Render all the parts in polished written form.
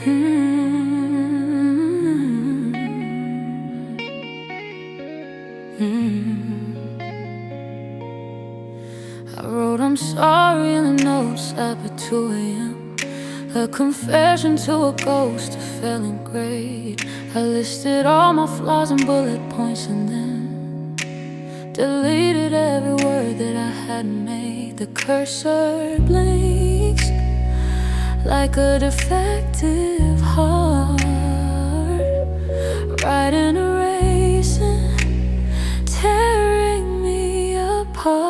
I wrote I'm sorry in the notes at 2 a.m. A confession to a ghost of feeling great. I listed all my flaws in bullet points and then deleted every word that I had made. The cursor blinks like a defective heart, writing, erasing, tearing me apart.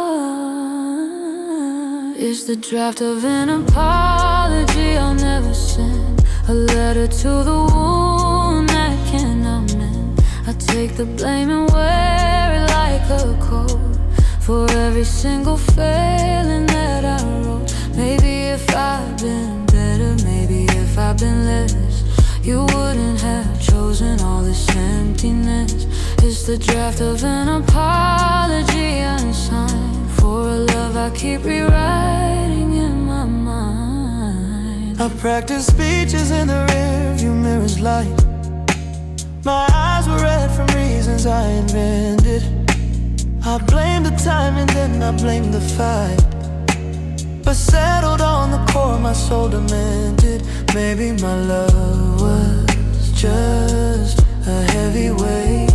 It's the draft of an apology I'll never send, a letter to the wound that cannot mend. I take the blame and wear it like a coat for every single failing that I wrote. Maybe if I'd been better, maybe if I'd been less, you wouldn't have chosen all this emptiness. It's the draft of an apology unsigned for a love I keep rewriting in my mind. I practice speeches in the rearview mirror's light. My eyes were red from reasons I invented. I blamed the time and then I blamed the fight, but settled on the core my soul demanded. Maybe my love was just a heavy weight,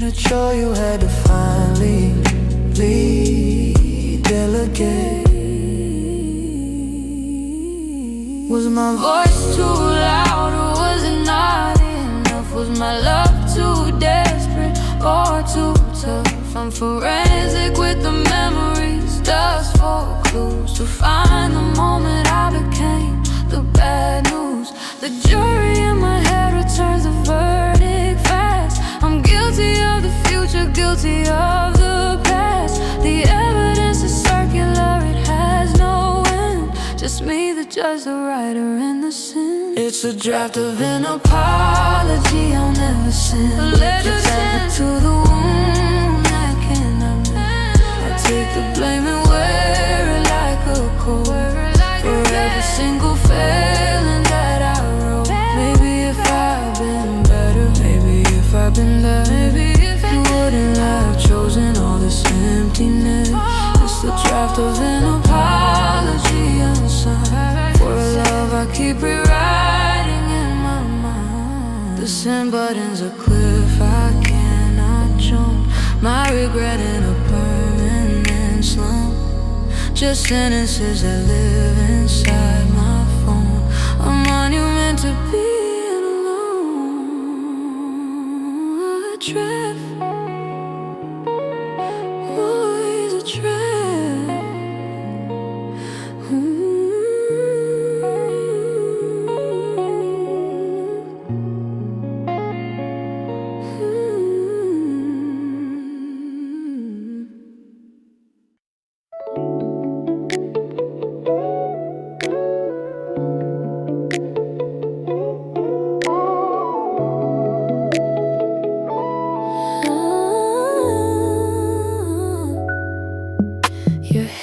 a chore you had to finally delegate. Was my voice too loud or was it not enough? Was my love too desperate or too tough? I'm forensic with the memories, dust for clues to find the moment I became the bad news. The jury in my head returns a verdict fast. I'm guilty of the future, guilty of the past. The evidence is circular, it has no end. Just me, the judge, the writer, and the sin. It's a draft of an apology I'll never send, a letter sent to the wound that cannot mend. I take the blame and wear it like a coat for every single failing that I wrote. Maybe if I'd been better, maybe if I'd been there, maybe if you wouldn't have chosen all this emptiness. It's the draft of an apology unsigned for a love I keep rewriting in my mind. The send button's a cliff I cannot jump, my regret in a permanent slump. Just sentences that live inside my phone, a monument to being alone. A trap, always a trap.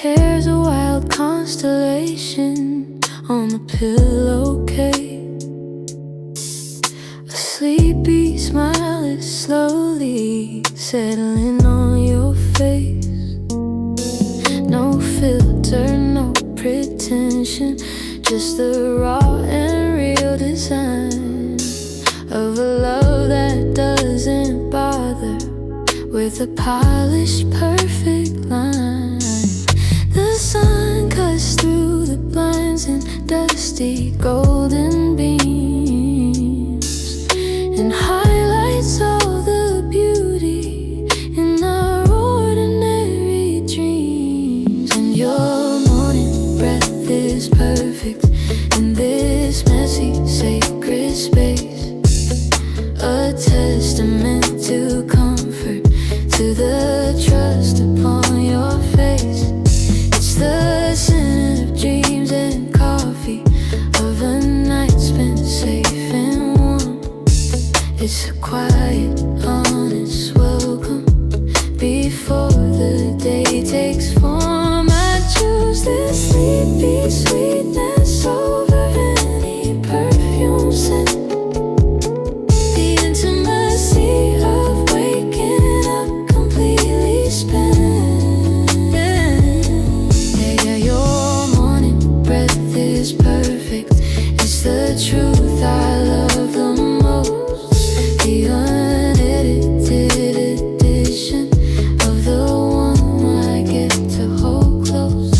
Hair's a wild constellation on the pillowcase. A sleepy smile is slowly settling on your face. No filter, no pretension, just the raw and real design of a love that doesn't bother with a polished, perfect line. The sun cuts through the blinds in dusty golden beams and highlights all the beauty in our ordinary dreams. And your morning breath is perfect in this messy, sacred space, a testament to comfort, to the trust upon your face. The scent of dreams and coffee, of a night spent safe and warm. It's a quiet, honest welcome before the day takes form. I choose this sleepy sweetness over spin. Yeah, your morning breath is perfect. It's the truth I love the most. The unedited edition of the one I get to hold close.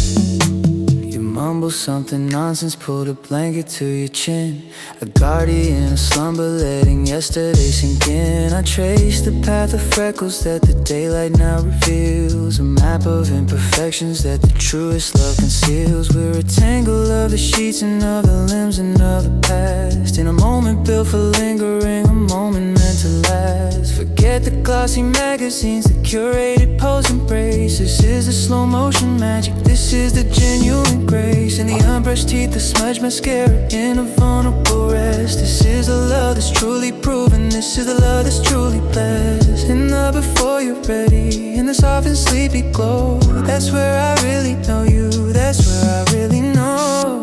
You mumble something nonsense, pulled a blanket to your chin. A guardian of slumber, letting yesterday sink in. I trace the path of freckles that the daylight now reveals. A map of imperfections that the truest love conceals. We're a tangle of the sheets and of the limbs and of the past. In a moment built for lingering, a moment meant to last. Forget the glossy magazines, the curated pose embrace. This is the slow motion magic, this is the genuine grace. And the unbrushed teeth, the smudged mascara in a vulnerable rest. This is the love that's truly proven, this is the love that's truly blessed. In the before you're ready, in the soft and sleepy glow, that's where I really know you, that's where I really know.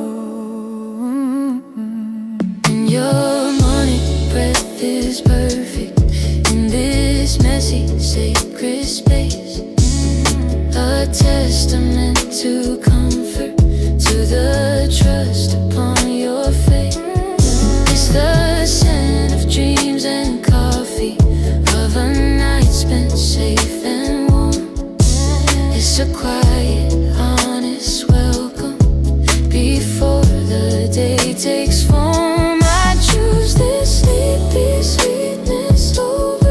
And your morning breath is perfect in this messy, sacred space. A testament to comfort, to the trust upon your faith. It's the scent of dreams and coffee, of a night spent safe and warm. It's a quiet, honest welcome before the day takes form. I choose this sleepy sweetness over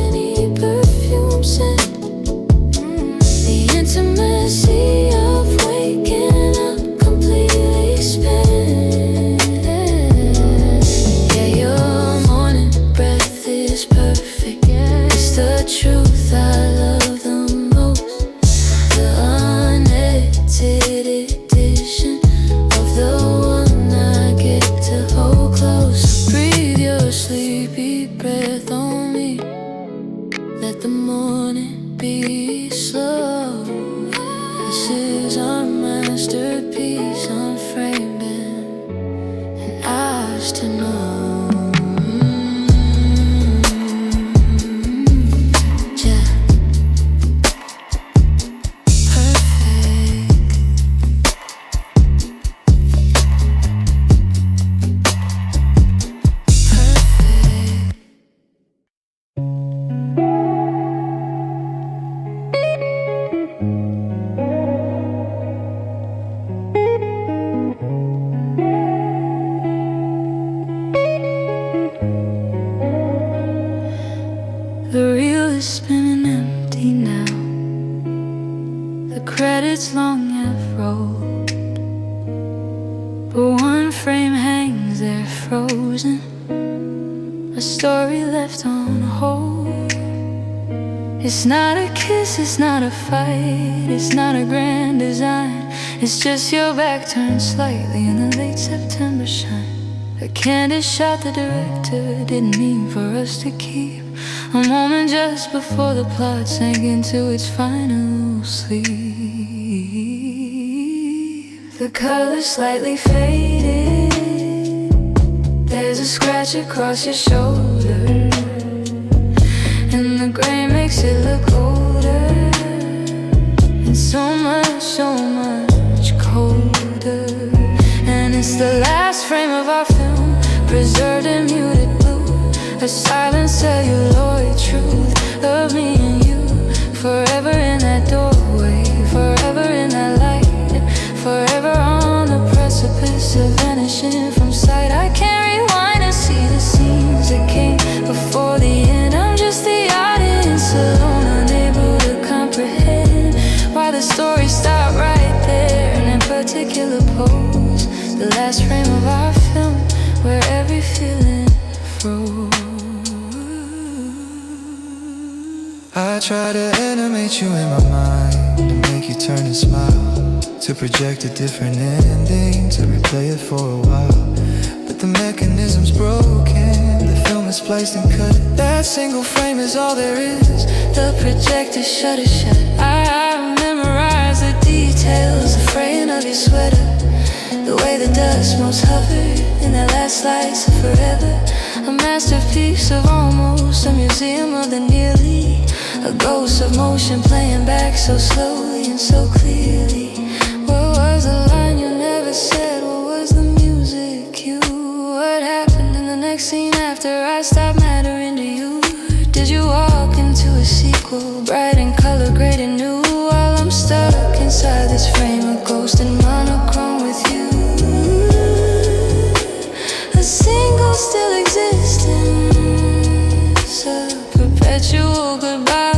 any perfume scent. The intimacy of waking up completely spent. Yeah, your morning breath is perfect. It's the truth I love the most. The unedited edition of the one I get to hold close. Breathe your sleepy breath on me. Let the morning be slow. This is our masterpiece, unframing and ours to know. Yeah. Perfect. Perfect. The reel is spinning empty now. The credits long have rolled, but one frame hangs there frozen. A story left on hold. It's not a kiss, it's not a fight, it's not a grand design. It's just your back turned slightly in the late September shine. A candid shot the director didn't mean for us to keep. A moment just before the plot sank into its final sleep. The color slightly faded. There's a scratch across your shoulder, and the gray makes it look older, and so much colder. And it's the last frame of our film, preserved in muted blue. A silent celluloid truth of me and you. Forever in that doorway, forever in that light, forever on the precipice of vanishing from sight. I can't rewind and see the scenes that came before the end. I'm just the audience alone, unable to comprehend why the story stopped right there in that particular pose. The last frame of our film, where every feeling froze. I try to animate you in my mind, to make you turn and smile, to project a different ending, to replay it for a while. But the mechanism's broken, the film is placed and cut. That single frame is all there is. The projector shutter shut. I memorize the details, the fraying of your sweater, the way the dust most hovered in that last slice of forever. A masterpiece of almost, a museum of the nearly, A ghost of motion playing back so slowly and so clearly. What was the line you never said? What was the music cue? What happened in the next scene after I stopped mattering to you? Did you walk into a sequel, bright in color, great and new, while I'm stuck inside this frame of ghost and monochrome with you? A single still existence, a perpetual goodbye,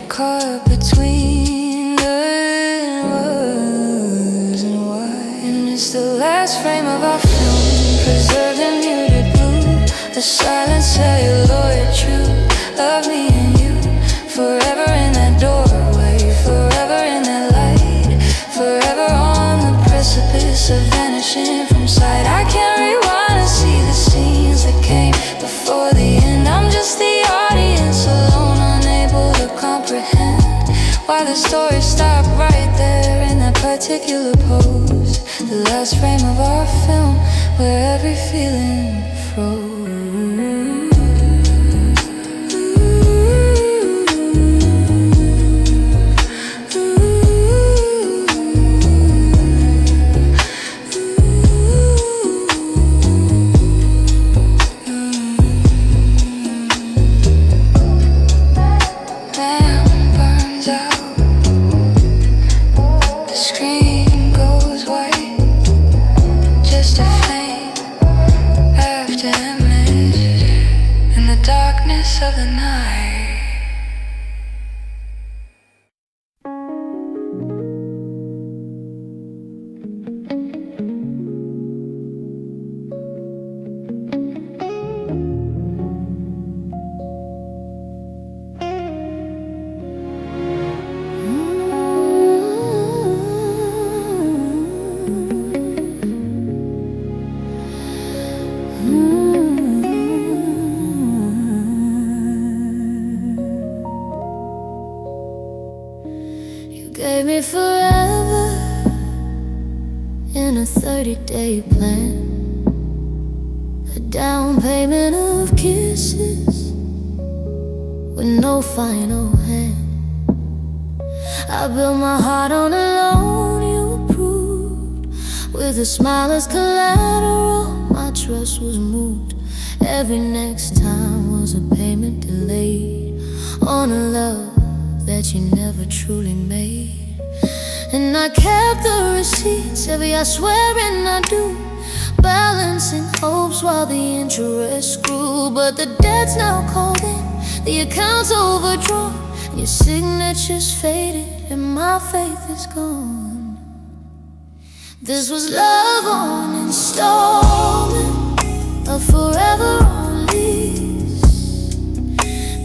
caught between the was and why. And it's the last frame of our film, preserved in muted blue, the silent celluloid truth of me and you, forever in that doorway, forever in that light, forever on the precipice of vanishing from sight. I can't rewind and see the scenes that came before the end. I'm just the audience, alone, unable to comprehend why the story stopped right there in that particular pose, the last frame of our film where every feeling froze. Of the night. Gave me forever in a 30-day plan, a down payment of kisses with no final hand. I built my heart on a loan you approved, with a smile as collateral. My trust was moved. Every next time was a payment delayed on a love that you never truly made. And I kept the receipts, every I swear and I do, balancing hopes while the interest grew. But the debt's now called in, the account's overdrawn, and your signature's faded and my faith is gone. This was love on installment, a forever on lease,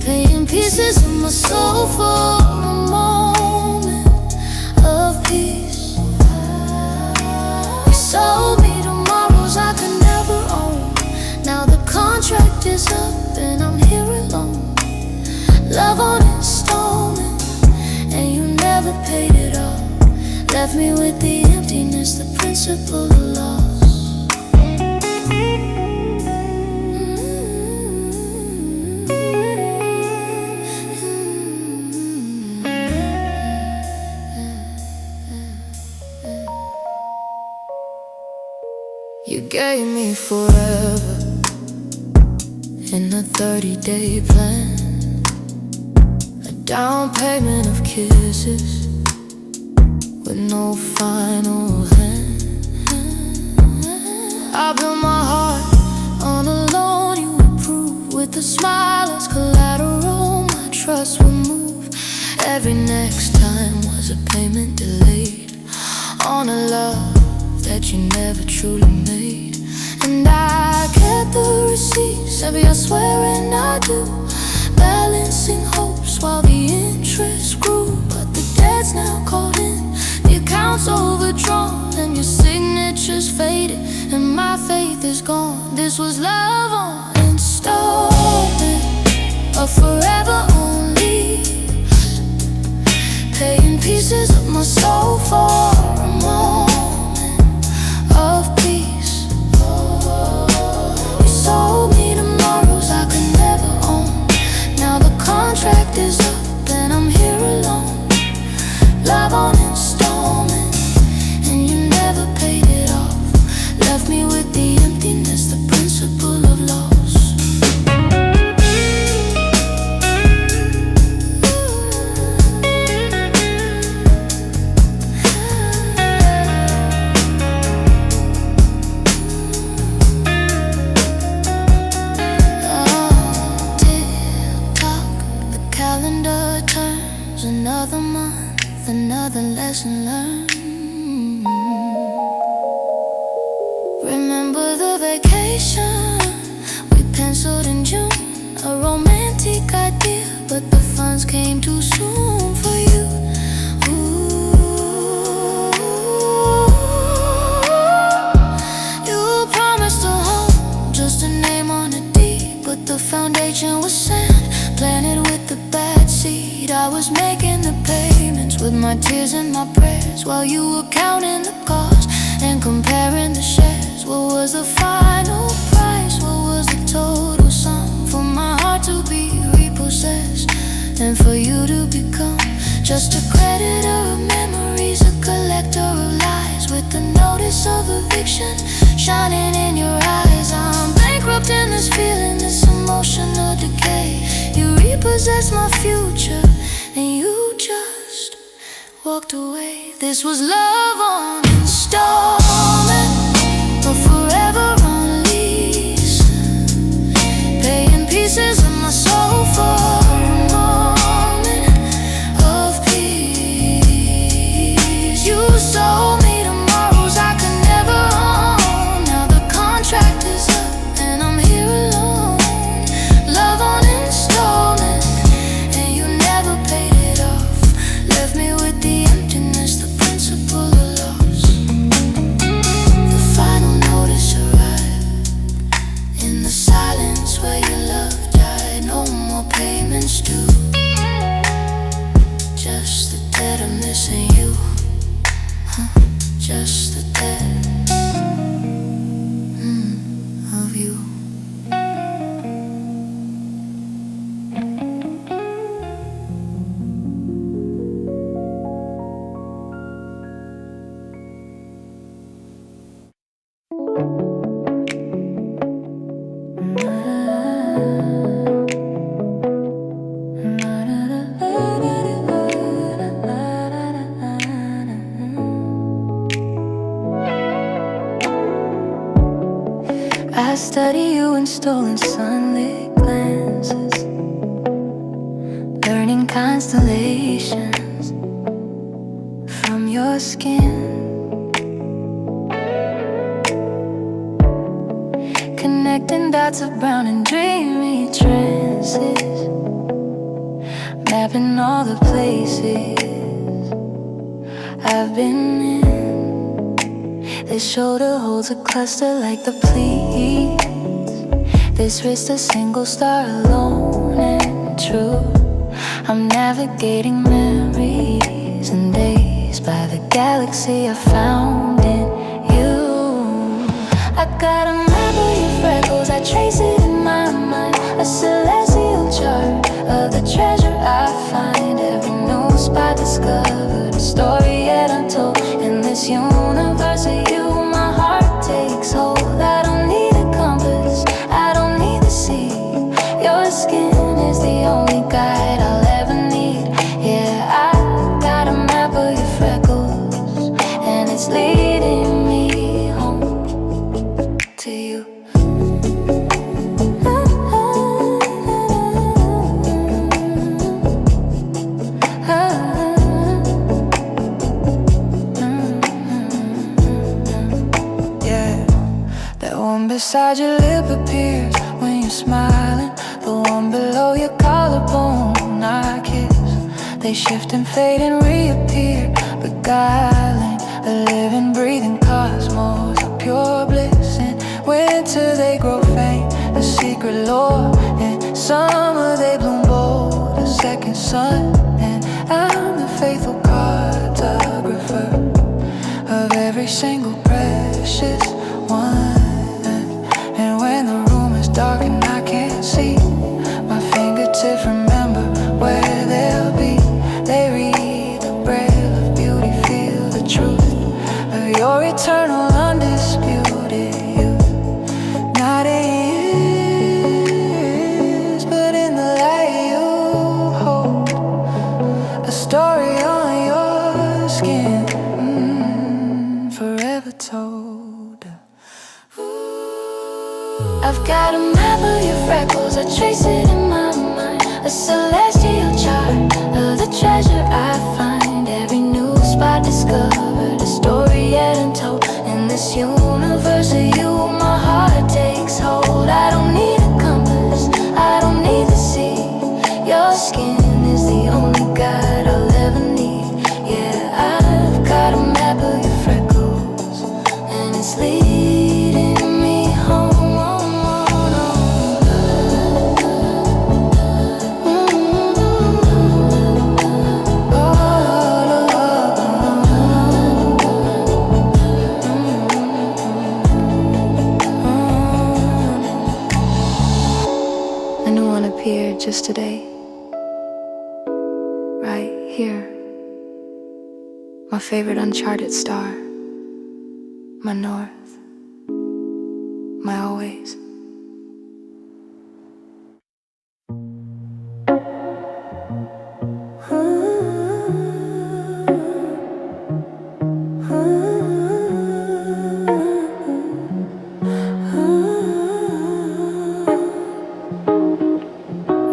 paying pieces of my soul for a moment of peace. You sold me tomorrows I could never own. Now the contract is up and I'm here alone. Love on installment, and you never paid it all. Left me with the emptiness, the principle of loss. You gave me forever in a 30-day plan, a down payment of kisses with no final hand. I built my heart on a loan you approved, with a smile as collateral. My trust would move. Every next time was a payment delayed on a love that you never truly made. And I kept the receipts, every I swear and I do, balancing hopes while the interest grew. But the debt's now called in, the account's overdrawn, and your signature's faded and my faith is gone. This was love on installment, a forever on lease, paying pieces of my soul for a moment of peace. You sold me tomorrows I could never own. Now the another lesson learned. Remember the vacation we penciled in June, a romantic idea, but the funds came too soon for you. Ooh, you promised a home, just a name on a deed, but the foundation was sand, planted with the bad seed. I was making the payments with my tears and my prayers, while you were counting the cost and comparing the shares. What was the final price? What was the total sum for my heart to be repossessed and for you to become just a creditor of memories, a collector of lies, with the notice of eviction shining in your eyes? I'm bankrupt in this feeling, this emotional decay. You repossessed my future and you just walked away. This was love on installment, but forever on lease, paying pieces of my soul for a moment of peace. You sold me tomorrows I could never own. Now the contract is up and I'm here alone. Love on installment, and you never paid it off. Left me with the emptiness, the principle of loss. The final notice arrived in the silence where your love died. No more payments due, just the debt of missing you. Just the debt of you. I study you in stolen sunlit glances, learning constellations from your skin, connecting dots of brown and dreamy trances, mapping all the places I've been in. This shoulder holds a cluster like the Pleiades, this wrist a single star alone and true. I'm navigating memories and days by the galaxy I found in you. I got a map of your freckles, I trace it in my mind, a celestial chart of the treasure I find. Every new spot discovered, a story yet untold. In this universe of you, my heart takes hold. I don't need a compass, I don't need the sea. Your skin is the only guide I'll ever need. Yeah, I got a map of your freckles, and it's leading me home to you. Beside your lip appears when you're smiling, the one below your collarbone I kiss. They shift and fade and reappear, beguiling a living, breathing cosmos of pure bliss. In winter they grow faint, a secret lore. In summer they bloom bold, a second sun. And I'm the faithful cartographer of every single precious one. When the room is dark and I can't see, my fingertips remember where they'll be. They read the braille of beauty, feel the truth of your eternal undisputed youth. Not in years, but in the light you hold, a story on your skin, forever told. I've got a map of your freckles, I trace it in my mind, a celestial chart of the treasure I find. Every just today, right here, my favorite uncharted star, my north, my always.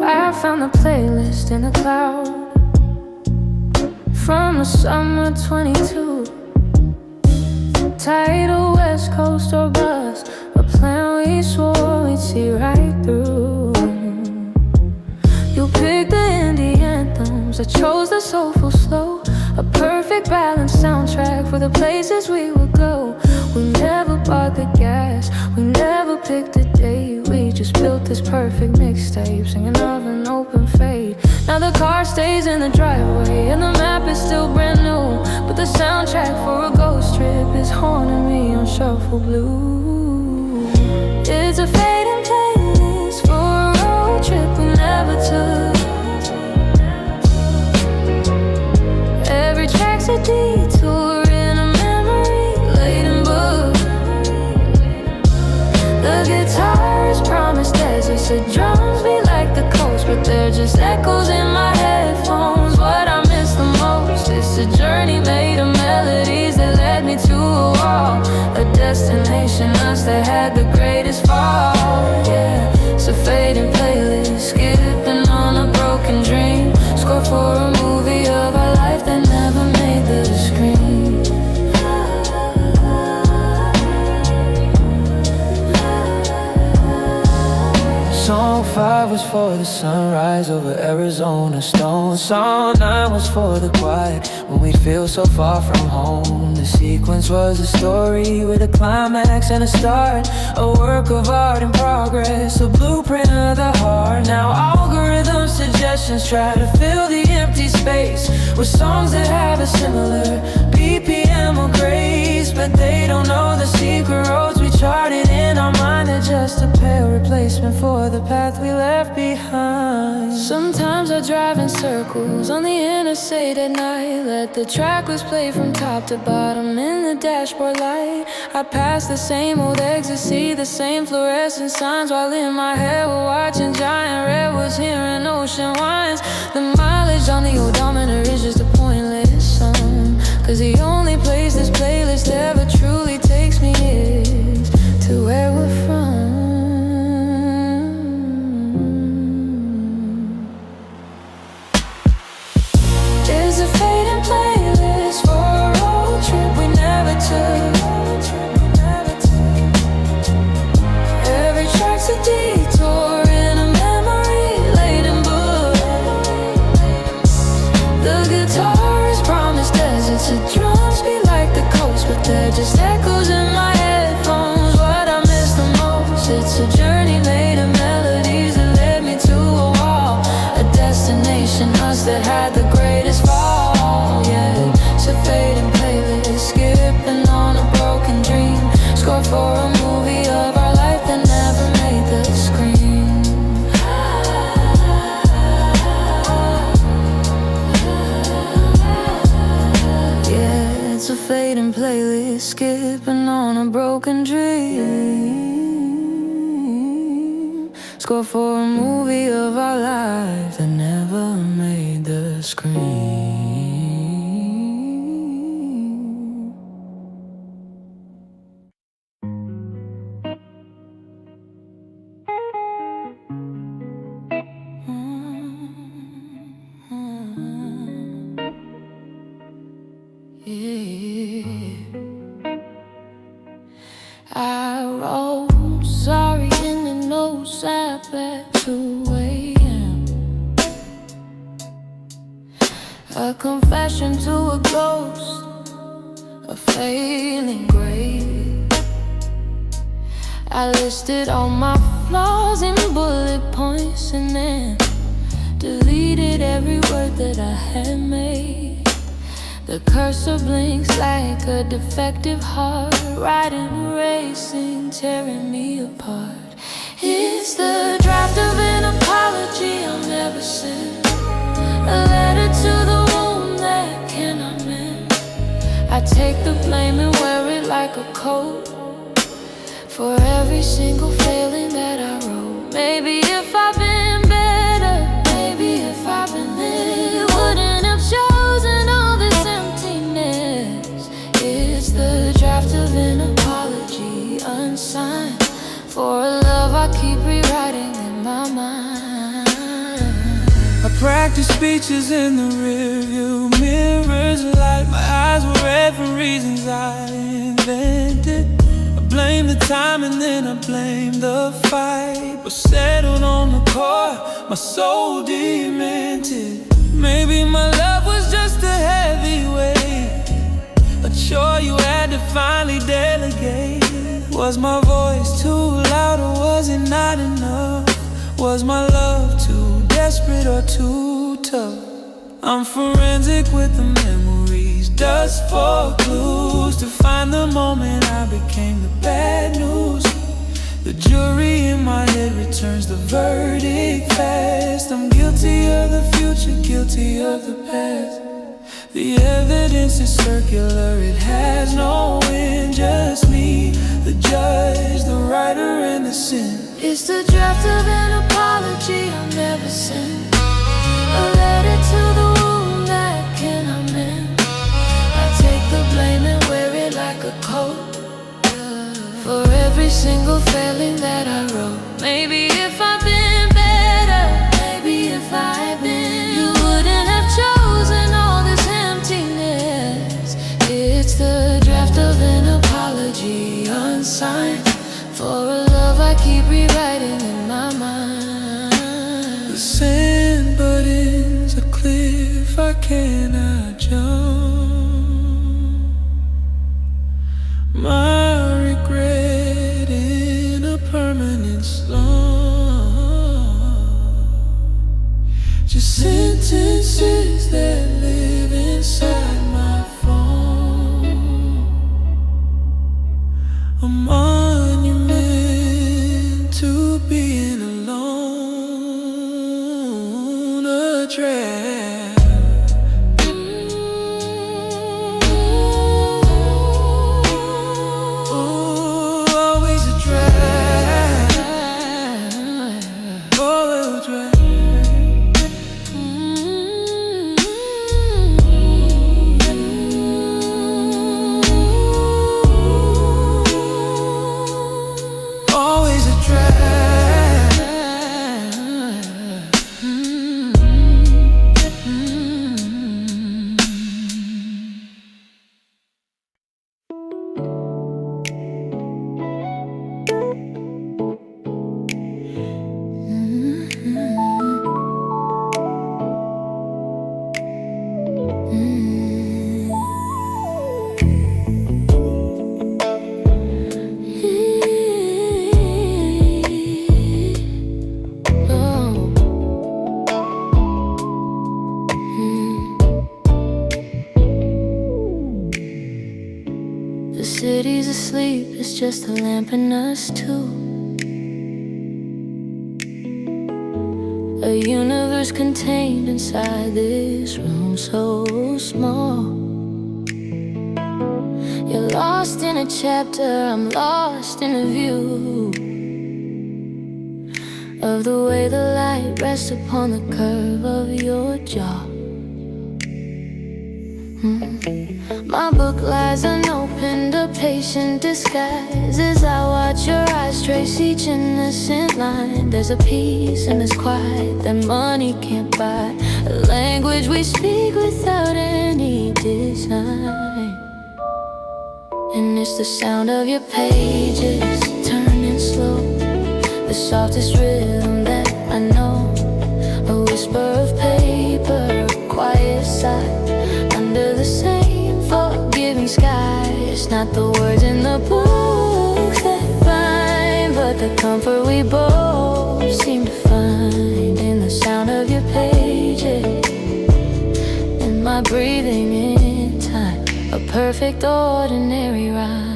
I found a playlist in the cloud from the summer 22. Tidal West Coast or bus, a plan we swore we'd see right through. You picked the indie anthems, I chose the soulful slow, a perfect balanced soundtrack for the places we would go. We never bought the gas, we never picked a date. We just built this perfect mixtape, singing of an open fade. Now the car stays in the driveway and the map is still brand new, but the soundtrack for a ghost trip is haunting me on shuffle blue. It's a fading playlist for a road trip we never took. Every track's a detour in a memory-laden book. The guitarist promised deserts, the drums be like the coast, but they're just echoes in my headphones. What I miss the most is the journey made of melodies that led me to a wall, a destination, us that had the greatest fall. Yeah, it's a fading playlist, skipping on a broken dream. Score for a movie of our life that never made the screen. Song 5 was for the sunrise over Arizona stone. Song 9 was for the quiet when we feel so far from home. The sequence was a story with a climax and a start, a work of art in progress, a blueprint of the heart. Now algorithm suggestions try to fill the empty space with songs that have a similar BPM or grace, but they don't know the secret roads we charted in our mind. They're just a pale replacement for the path we left behind. Sometimes I drive in circles on the interstate at night, let the track list play from top to bottom in the dashboard light. I pass the same old exits, see the same fluorescent signs, while in my head we're watching giant redwoods, hearing ocean winds. The mileage on the odometer is just a pointless song, 'cause the only place this playlist ever truly takes me is to where we're from. It's a fading playlist for a road trip we never took. Every track's a detour in a memory-laden book. The guitarist promised deserts, the drums be like the coast, but they're just echoes in my headphones. What I miss the most, it's a journey made of melodies that led me to a wall, a destination, us that had the greatest fall. Yeah, it's a fading playlist, skipping on a broken dream. Score for a movie of our life that never made the screen. Yeah, it's a fading playlist, skipping on a broken dream. Score for a movie of our life that never made the screen. I wrote sorry in the notes at 2 a.m. A confession to a ghost, a failing grave. I listed all my flaws in bullet points and then deleted every word that I had made. The cursor blinks like a defective heart, riding, racing, tearing me apart. It's the draft of an apology I'll never send, a letter to the wound that cannot mend. I take the blame and wear it like a coat for every single failing that I wrote. Maybe if I've been better, maybe if I've been there, wouldn't have chosen all this emptiness. It's the draft of an apology unsigned for a love I keep rewriting in my mind. I practice speeches in the rearview mirrors light. My eyes were red for reasons I invented. I blame the time and then I blame the fight, but settled on the core, my soul demented. Maybe my love was just a heavy weight, a chore you had to finally delegate. Was my voice too loud or was it not enough? Was my love too desperate or too tough? I'm forensic with the memories, dust for clues to find the moment I became the bad news. The jury in my head returns the verdict fast. I'm guilty of the future, guilty of the past. The evidence is circular, it has no end. Just me, the judge, the writer, and the sin. It's the draft of an apology I'll never send, a letter to the wound that cannot mend. I take the blame and wear it like a coat for every single failing that I wrote. Maybe if I'd been better, maybe if I'd been, you wouldn't have chosen all this emptiness. It's the draft of an apology unsigned for a love I keep rewriting in my mind. The sand buttons a cliff I cannot jump. My regret in a permanent slump. Just sentences that live inside my phone. A monument to being alone, a draft. The city's asleep, it's just a lamp and us two. A universe contained inside this room so small. You're lost in a chapter, I'm lost in a view of the way the light rests upon the curve of your jaw. My book lies unopened, a patient disguise, as I watch your eyes trace each innocent line. There's a peace in this quiet that money can't buy, a language we speak without any design. And it's the sound of your pages turning slow, the softest rhythm that I know, a whisper of paper, a quiet sigh under the same forgiving sky. It's not the words in the books that bind, but the comfort we both seem to find in the sound of your pages, and my breathing in time, a perfect ordinary rhyme.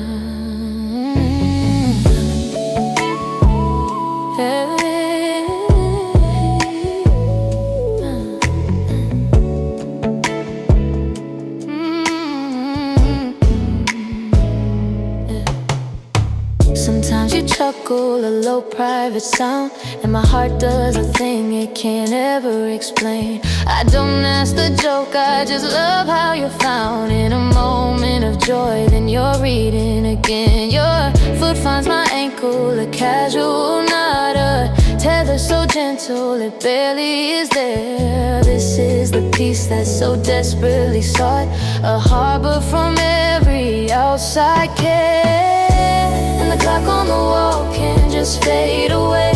Sometimes you chuckle, a low private sound, and my heart does a thing it can't ever explain. I don't ask the joke, I just love how you're found in a moment of joy. Then you're reading again. Your foot finds my ankle, a casual, not a tether so gentle it barely is there. This is the peace that's so desperately sought, a harbor from every outside care. And the clock on the wall can't just fade away.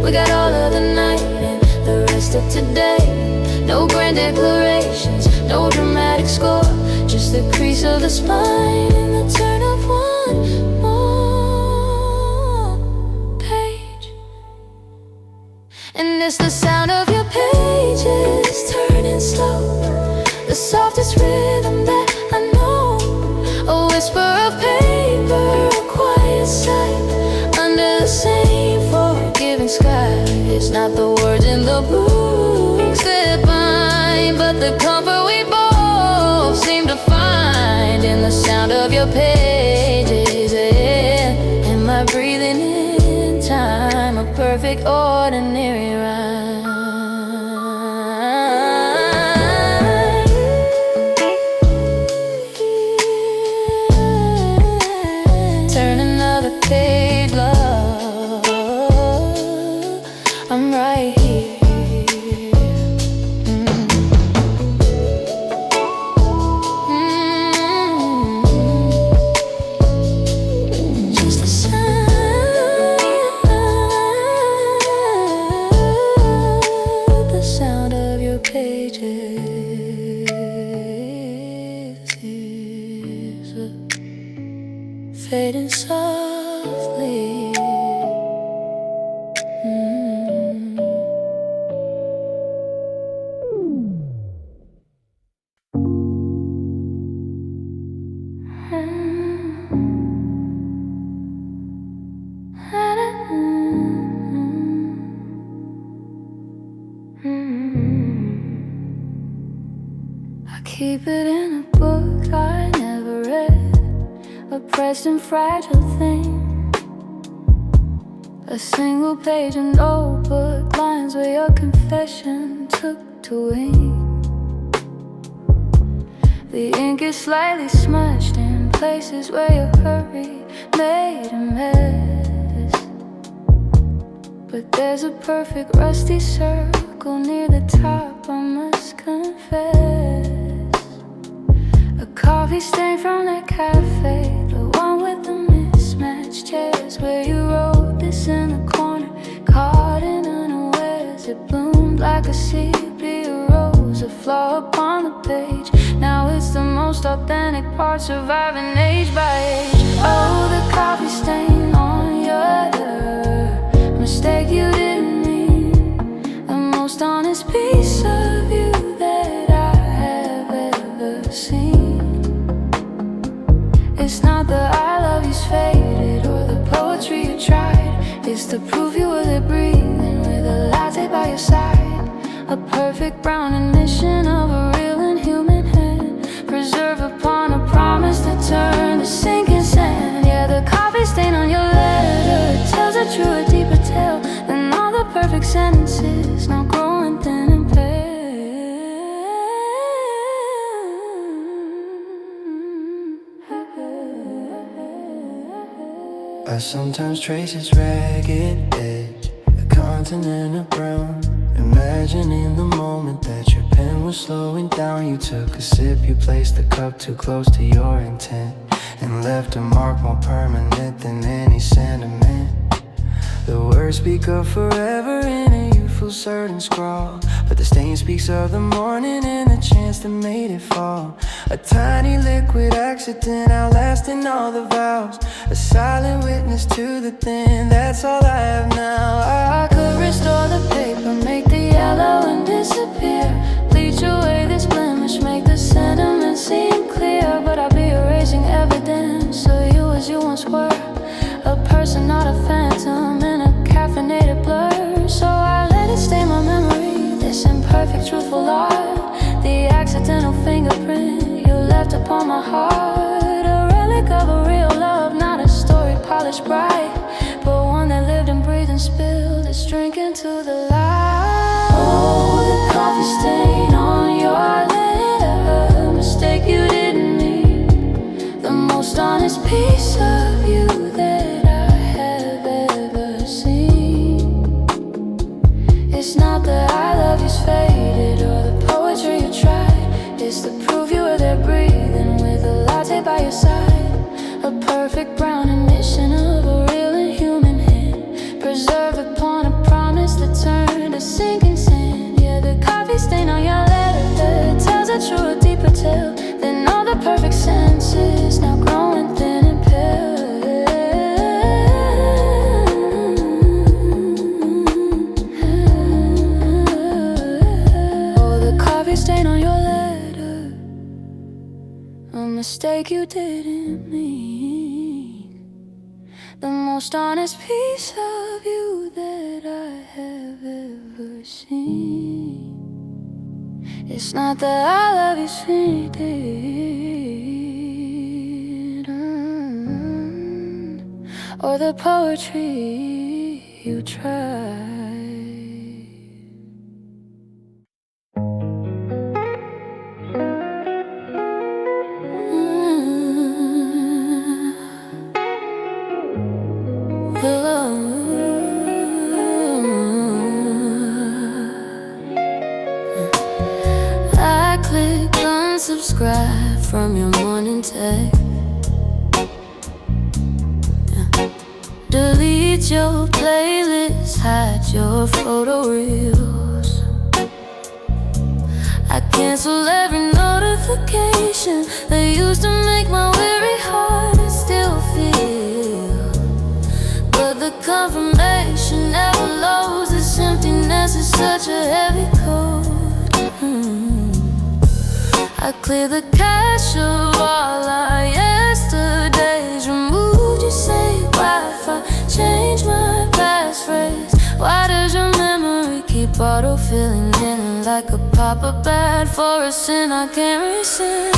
We got all of the night and the rest of today. No grand declarations, no dramatic score, just the crease of the spine and the turn of one more page. And it's the sound of your pages turning slow, the softest rhythm that I know, a whisper of paper, a quiet sight under the same forgiving sky. It's not the words in the books that bind, but the comfort we both seem to find in the sound of your pages. And my breathing in time, a perfect ordinary rhyme. Turn another page, love, I'm right here. Just the sound of your pages is fading softly. I keep it in a book I never read, a pressed and fragile thing, a single page of notebook lines where your confession took to wing. The ink is slightly smudged in places where your hurry made a mess, but there's a perfect rusty circle near the top, I must confess. A coffee stain from that cafe, the one with the mismatched chairs, where you wrote this in the corner, caught in unawares. It bloomed like a sepia rose, a flaw upon the page. Now it's the most authentic part, surviving age by age. Oh, the coffee stain on your mistake you didn't mean, the most honest piece of you that I have ever seen. It's not the I love you's faded or the poetry you tried, it's the proof you were there breathing with a latte by your side. A perfect brown admission of a real and human hand, preserve upon a promise to turn to sinking sand. Yeah, the coffee stain on your letter tells a truer, deeper tale than all the perfect sentences now growing thin and pale. I sometimes trace its ragged edge, a continent of brown, imagining the moment that your pen was slowing down. You took a sip, you placed the cup too close to your intent, and left a mark more permanent than any sentiment. The words speak of forever in a youthful certain scrawl, but the stain speaks of the morning and the chance that made it fall. A tiny liquid accident outlasting all the vows, a silent witness to the thin, that's all I have now. I could restore the paper, make the yellow and disappear, bleach away this blemish, make the sentiment seem clear. But I'll be erasing evidence of you as you once were, a person, not a phantom, in a caffeinated there breathing with a latte by your side. A perfect brown emission of a real and human hand, preserved upon a promise that turned to sinking sand. Yeah, the coffee stain on your letter tells a truer, deeper tale than all the perfect senses, now growing thin and pale. Oh, the coffee stain on your letter, a mistake you didn't make. The most honest piece of you that I have ever seen. It's not that I love you, sweetie, or the poetry you try. I click unsubscribe from your morning text. Delete your playlist, hide your photo reels. I cancel every notification that used to make my weary heart still feel. But the confirmation never loads. This emptiness is such a heavy coat. I clear the cache of all our yesterdays. Removed your saved Wi-Fi, change my passphrase. Why does your memory keep auto-filling in like a pop-up ad for a sin I can't rescind?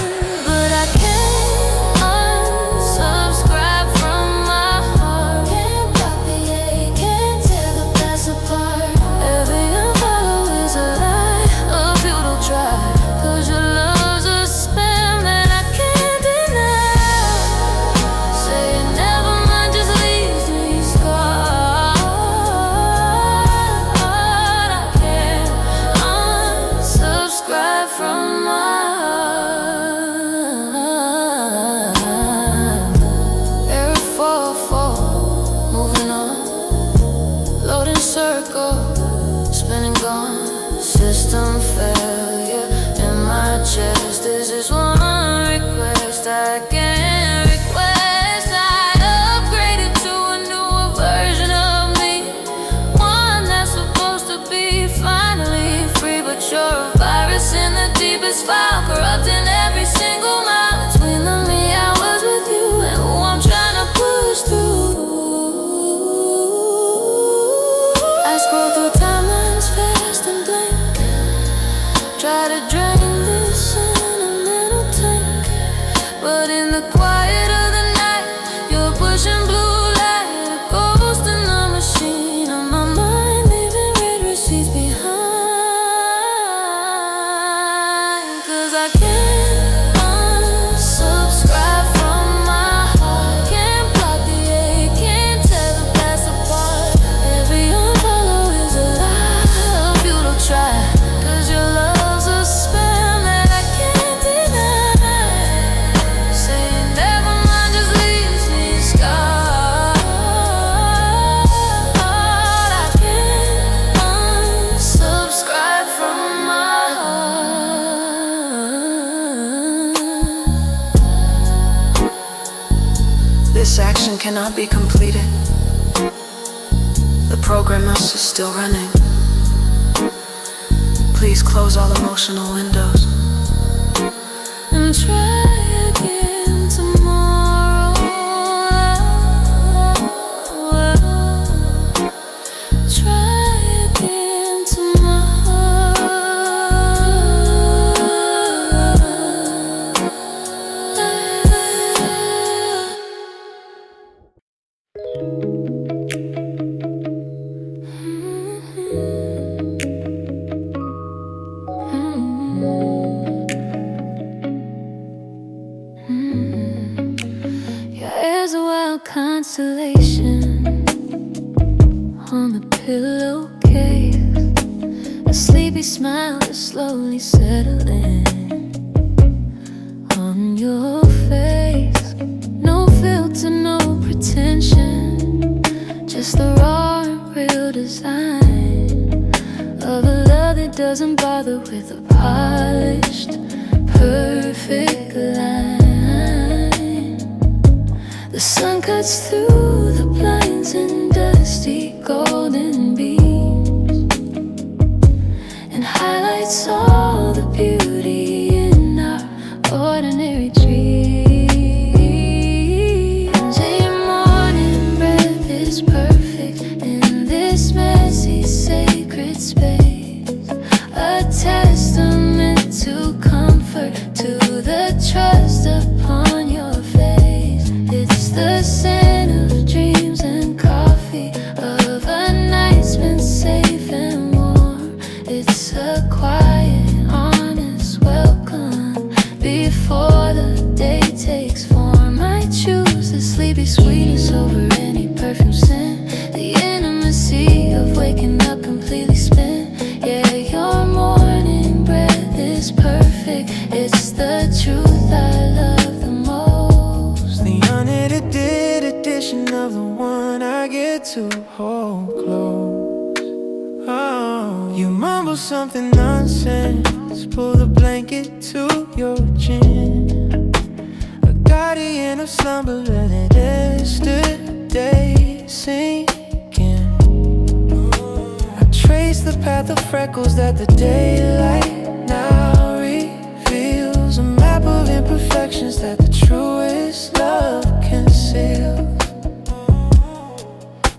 But I can't unsubscribe from my heart. Can't block the ache, can't tear the past apart. Every unfollow is a lie, a futile try. 'Cause your love's a spam that I can't deny. Saying never mind just leaves me scarred. I can't unsubscribe from my heart. Error 404, moving on. Loading circle, spinning gone. System failure in my chest. This is one request I can't request. I upgraded to a newer version of me, one that's supposed to be finally free. But you're a virus in the deepest file, corrupting every single mile between the me I was with you and who I'm trying to push through. I scroll through timelines fast and blank, try to drain this sentimental tank. But in the quiet of the night, you're pushing blue light, a ghost in the machine of my mind, leaving red receipts behind. 'Cause I can't unsubscribe from my heart. Can't block the ache, can't tear the past apart. Every unfollow is a lie, a futile try. 'Cause your love's a spam that I can't deny. Saying never mind just leaves me scarred. I can't unsubscribe from my heart. This action cannot be completed. The program else is still running. Please close all emotional windows. And try again tomorrow. Try again tomorrow. Your hair's a wild constellation on the pillowcase. A sleepy smile is slowly settling. doesn't bother with a polished, perfect line. The sun cuts through the blinds in dusty golden beams and highlights all the beauty in our ordinary dreams. And your morning breath is perfect in this messy, sacred space, a testament to comfort, to the trust upon your face. It's the scent of dreams and coffee, of a night spent safe and warm. It's a quiet, honest welcome before the day takes form. I choose the sleepy sweetness over any perfume scent, the intimacy of waking up completely spent. Yeah, your morning breath is perfect. It's the truth I love the most. The unedited edition of the one I get to hold close. Oh, you mumble something nonsense, pull the blanket to your chin, a guardian of slumber, let it yesterday sink in. I trace the path of freckles that the daylight now reveals, a map of imperfections that the truest love conceals.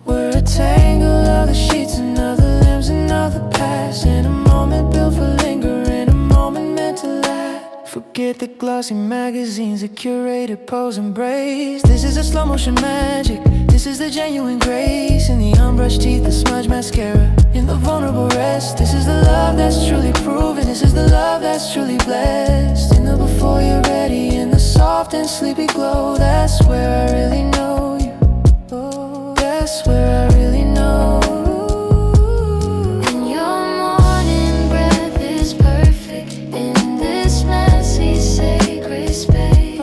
We're a tangle of the sheets and of the limbs and of the past, in a moment built for lingering, a moment meant to last. Forget the glossy magazines, the curated pose embrace. This is a slow motion magic, this is the genuine grace, in the unbrushed teeth, the smudge mascara, in the vulnerable rest. This is the love that's truly proven, this is the love that's truly blessed. In the before you're ready, in the soft and sleepy glow, that's where I really know you. Oh, that's where I really know. And your morning breath is perfect in this messy, sacred space,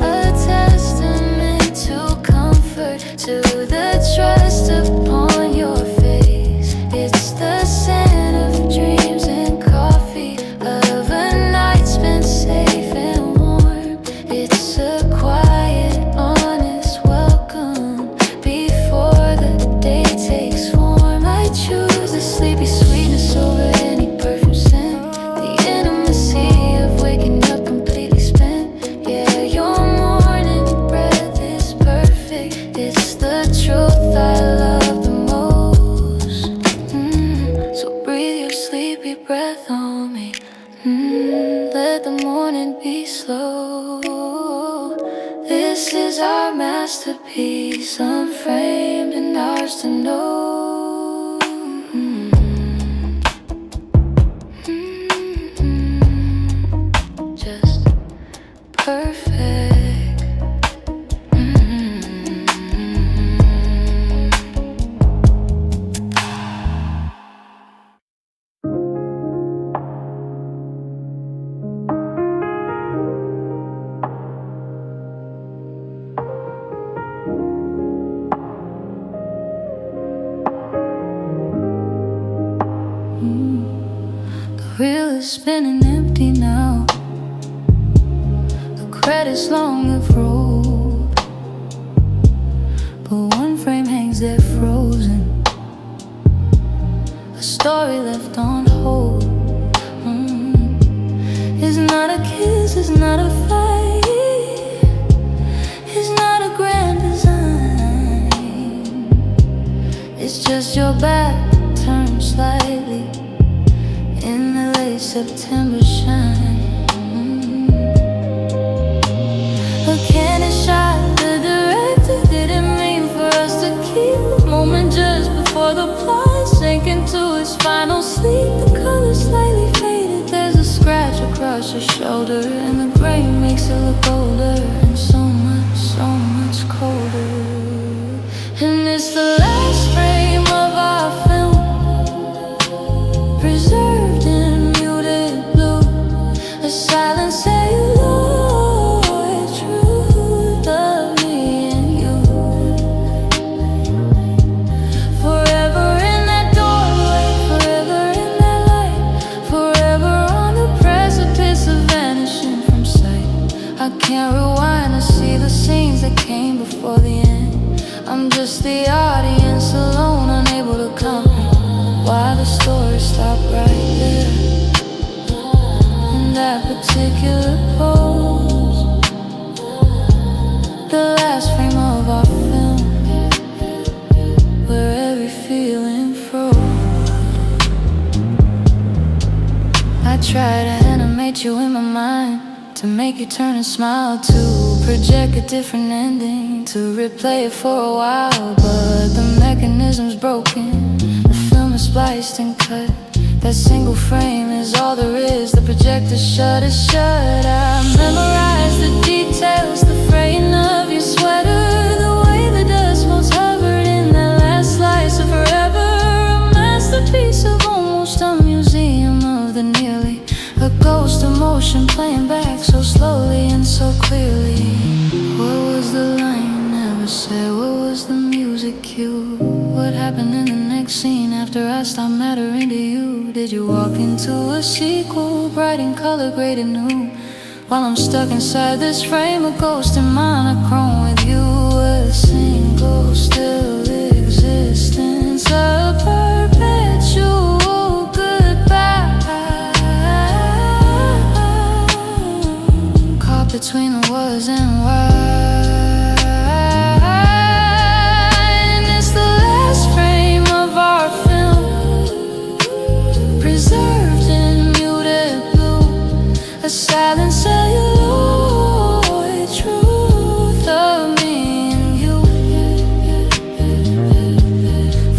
a testament to comfort, to the trust upon your face. It's the scent of dreams and coffee, of a night spent safe and warm. It's a quiet, honest welcome before the day takes form. I choose the sleepy sweetness over any perfume scent, the intimacy of waking up completely spent. Yeah, your morning breath is perfect. It's the truth I love the most. So breathe your sleepy breath on me. Let the morning be slow. This is our masterpiece, unframed and ours to know. Just perfect. The reel is spinning empty now. The credits long have rolled, but one frame hangs there frozen, a story left on hold. It's not a kiss, it's not a fight, it's not a grand design. It's just your back turned slightly in the late September shine. A candid shot, the director didn't mean for us to keep the moment just before the plot sank into its final sleep. The color slightly faded, there's a scratch across your shoulder, and the gray makes it look older and so much colder. And it's the last frame of our film, preserved in muted blue, a silent celluloid truth of me and you. Forever in that doorway, forever in that light, can't rewind to see the scenes that came before the end. I'm just the audience alone, unable to comprehend why the story stopped right there. In that particular pose, the last frame of our film, where every feeling froze. I try to animate you in my mind, to make you turn and smile, to project a different ending, to replay it for a while. But the mechanism's broken, the film is spliced and cut. That single frame is all there is, the projector's shut is shut. I memorize the details, the fraying of your sweater, the way the dust motes hovered in that last slice of forever. A masterpiece of almost a museum of the nearly, a ghost of motion playing back so slowly and so clearly. What was the line you never said? What was the music cue? What happened in the next scene after I stopped mattering to you? Did you walk into a sequel, bright in color, great and new? While I'm stuck inside this frame, a ghost in monochrome with you. A single still existence, a perpetual goodbye, caught between the was and why. And it's the last frame of our film, preserved in muted blue, a silent celluloid truth of me and you.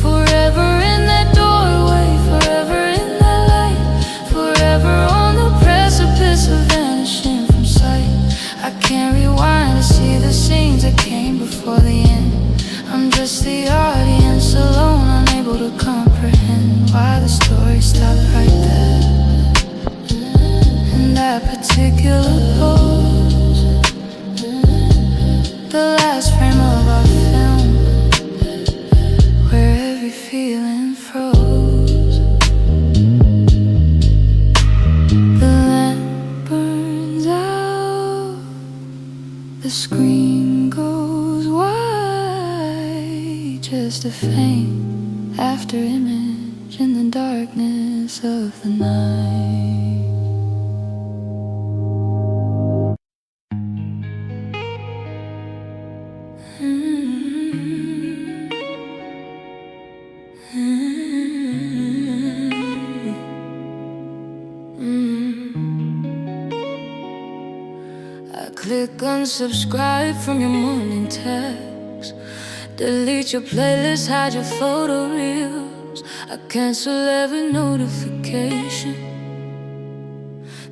Forever in that doorway, forever in that light, forever on the precipice of vanishing from sight. I can't rewind to see the scenes that came before the end. I'm just the audience alone, unable to comprehend why the story stopped right there. In that particular pose, the last frame of our film, where every feeling froze. The lamp burns out, the screen goes white, just a faint after image in the darkness of the night. I click unsubscribe from your morning text, delete your playlist, hide your photo reels. I cancel every notification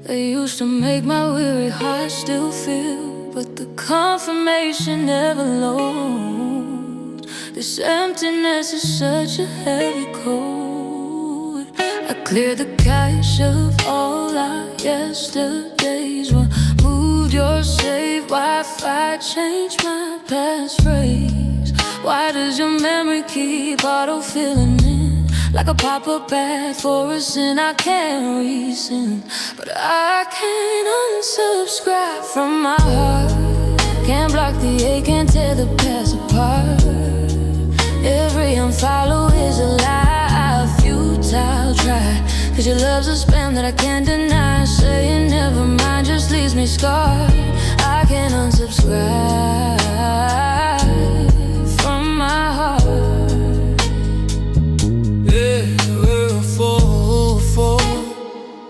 that used to make my weary heart still feel, but the confirmation never loads. This emptiness is such a heavy cold. I clear the cache of all our yesterdays, removed your save Wi-Fi, changed my passphrase. Why does your memory keep auto-filling in like a pop-up ad for a sin I can't resend? But I can't unsubscribe from my heart, can't block the ache, can't tear the past apart. Every unfollow is a lie, a futile try, 'cause your love's a spam that I can't deny. Saying never mind just leaves me scarred. I can't unsubscribe from my heart. Yeah, we're a 404,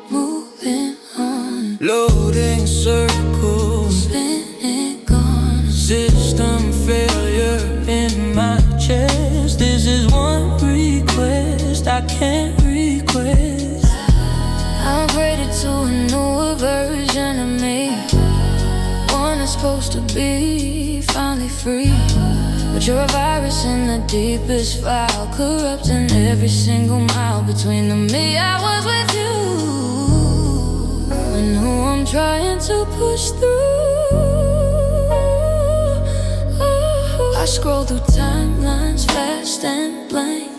Moving on, loading circles, spinning gone. system failure in my chest. This is one request I can't request. I'm graded to a newer version of me, one that's supposed to be finally free. But you're a virus in the deepest file, corrupting every single mile between the me I was with you and who I'm trying to push through. I scroll through timelines fast and blank,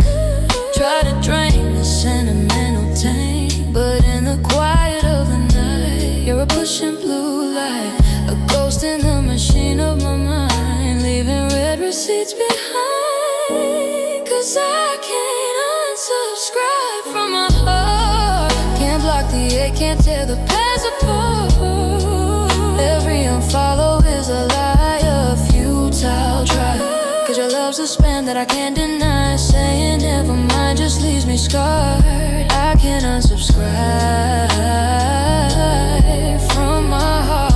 try to drain the sentimental tank, but in the quiet of the night, you're a pushing blue light, a ghost in fades behind. 'Cause I can't unsubscribe from my heart. Can't block the ache, can't tear the past apart. Every unfollow is a lie, a futile try. 'Cause your love's a spam that I can't deny. Saying never mind just leaves me scarred. I can't unsubscribe from my heart.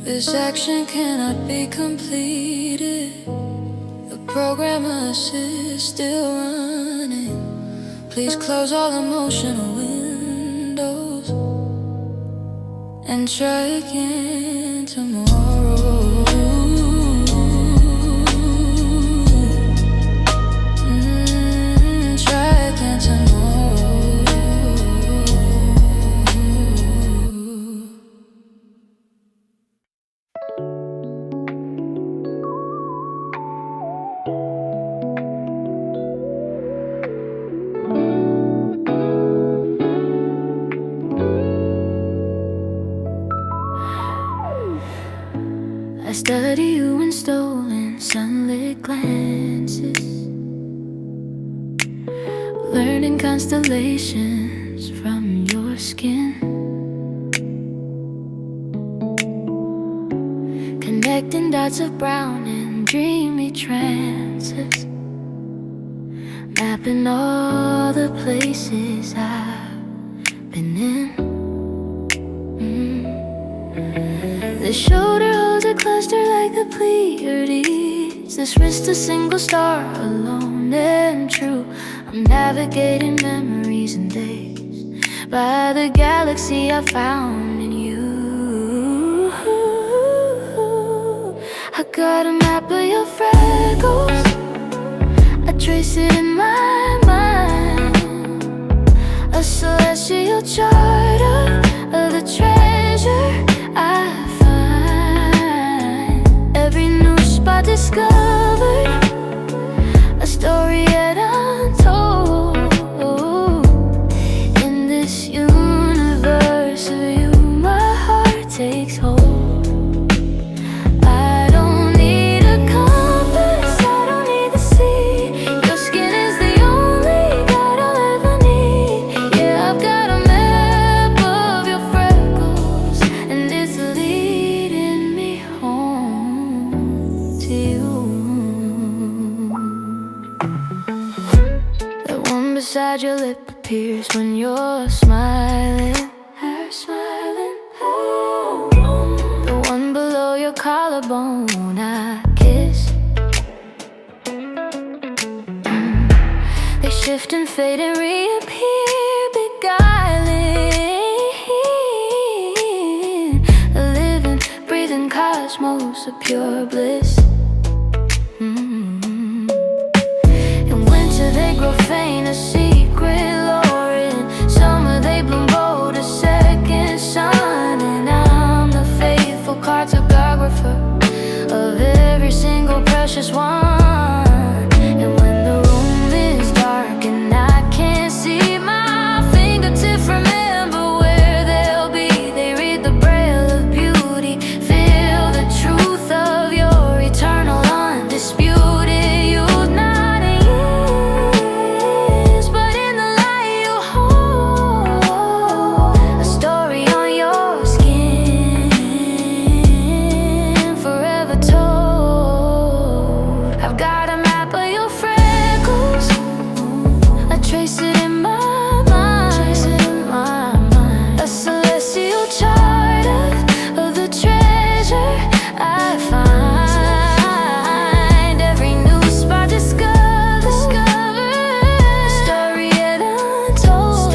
This action cannot be completed. The program assist still running. Please close all emotional windows and try again tomorrow. Try again tomorrow. I study you in stolen sunlit glances, learning constellations from your skin, connecting dots of brown and dreamy trances, mapping all the places I've been in. The shoulder holds a cluster like the Pleiades. This wrist a single star, alone and true. I'm navigating memories and days by the galaxy I found in you. I got a map of your freckles, I trace it in my mind. A celestial chart of the treasure I find. Every new spot discovered, a story yet untold. In this universe of you, my heart takes hold. I don't need a compass, I don't need the sea. Your skin is the only guide I'll ever need. Yeah, I've got a map of your freckles, and it's leading me home to you. The one beside your lip appears when you're smiling. The one below your collarbone I kiss. They shift and fade and reappear, beguiling. A living, breathing cosmos of pure bliss. In winter they grow faint, a secret lore. In summer they bloom bold, a second sun. And I'm the faithful cartographer of every single precious one. And when the room is dark and I can't see, my fingertips remember where they'll be. They read the braille of beauty, feel the truth of your eternal undisputed youth. Not in years, but in the light you hold. A story on your skin, forever told. I've got a map of your freckles, I trace it in my mind. A celestial chart of the treasure I find. Every new spot discovered, a story yet untold.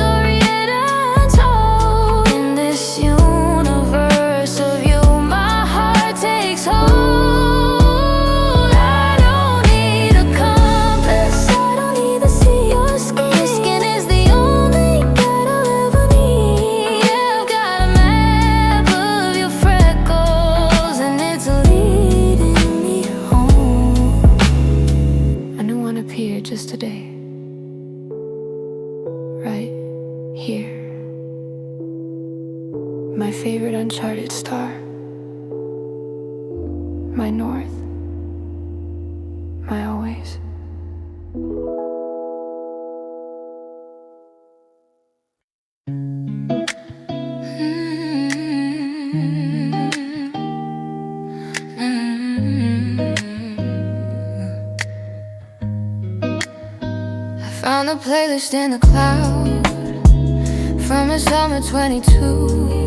In this universe of you, my heart takes hold. I don't need a compass, I don't need to see your skin. Your skin is the only guide I'll ever need. Yeah, I've got a map of your freckles, and it's leading me home. A new one appeared just today, right here. My favorite uncharted star. my north, my always. Found a playlist in the cloud from the summer 22.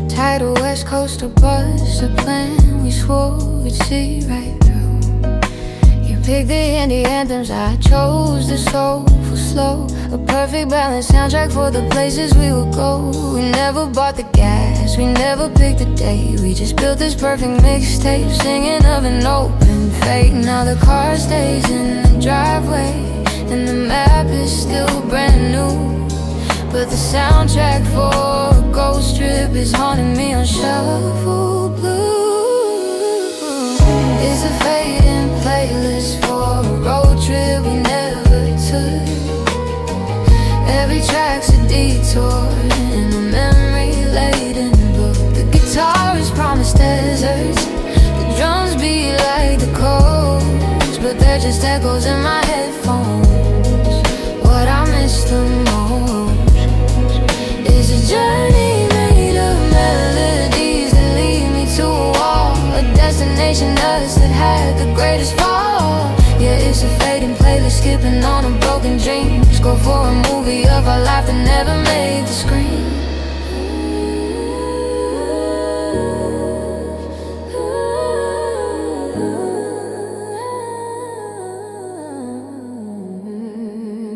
Tidal West Coaster bus, a plan we swore we'd see right through. You picked the indie anthems, I chose the soulful slow. A perfect balanced soundtrack for the places we would go. We never bought the gas, we never picked the day. We just built this perfect mixtape, singing of an open fate. Now the car stays in the driveway, and the map is still brand new. But the soundtrack for a ghost trip is haunting me on shuffle blue. It's a fading playlist for a road trip we never took. Every track's a detour in a memory-laden book. The guitarist promised deserts, the drums beat like the coast, but they're just echoes in my headphones. What I miss the most is a journey made of melodies that lead me to a wall, a destination us that had the greatest fall. Yeah, it's a fading playlist, skipping on a broken dream. Score for a movie of our life that never made the screen.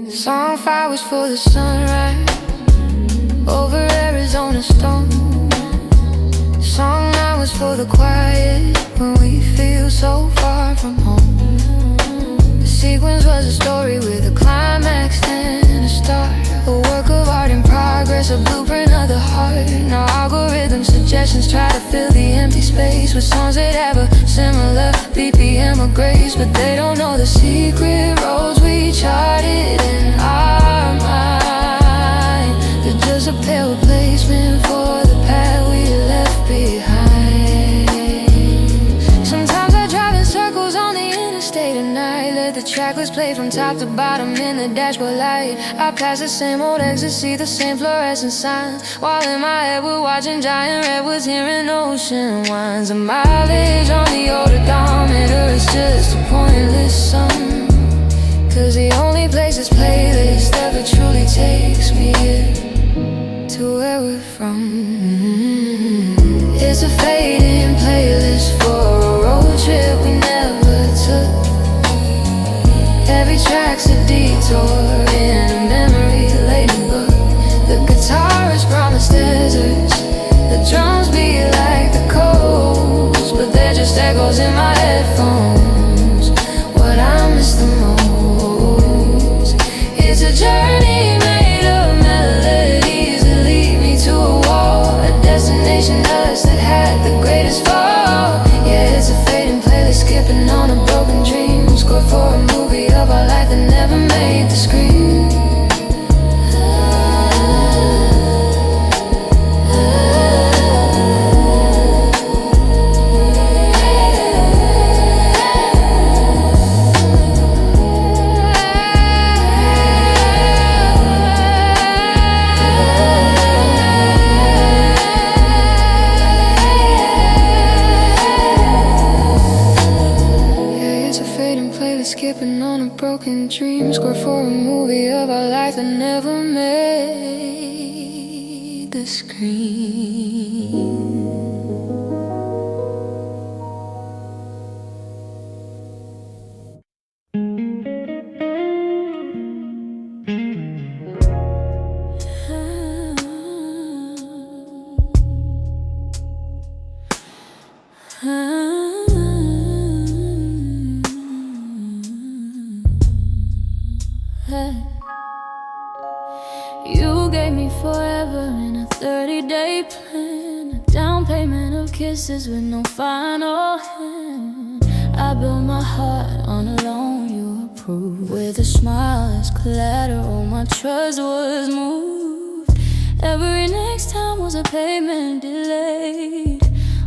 Song 5 was for the sunrise over Arizona storm. Song 9 was for the quiet when we feel so far from home. The sequence was a story with a climax and a start, a work of art in progress, a blueprint of the heart. Now algorithm suggestions try to fill the empty space with songs that have a similar BPM or grace, but they don't know the secret roads we charted in our mind. They're just a pale replacement for the path we left behind. Sometimes I drive in circles on the interstate at night, let the tracklist play from top to bottom in the dashboard light. I pass the same old exit, see the same fluorescent signs, while in my head we're watching giant redwoods, hearing ocean winds. The mileage on the odometer is just a pointless sum, cause the only place this playlist ever truly takes me is to where we're from. It's a fading playlist for a road trip we never took. Every track's a detour in a memory-laden book. The guitarist promised deserts, the drums beat like the coast, but they're just echoes in my headphones. What I miss the most is a journey made of melodies that lead me to a wall, a destination us that had the greatest fall. Yeah, it's a fading playlist, skipping on a broken dream. Score for a movie of our life that never made the screen. Skipping on a broken dream, score for a movie of our life that never made the screen. You gave me forever in a 30-day plan, a down payment of kisses with no final hand. I built my heart on a loan you approved, with a smile as collateral. My trust was moved. Every next time was a payment delayed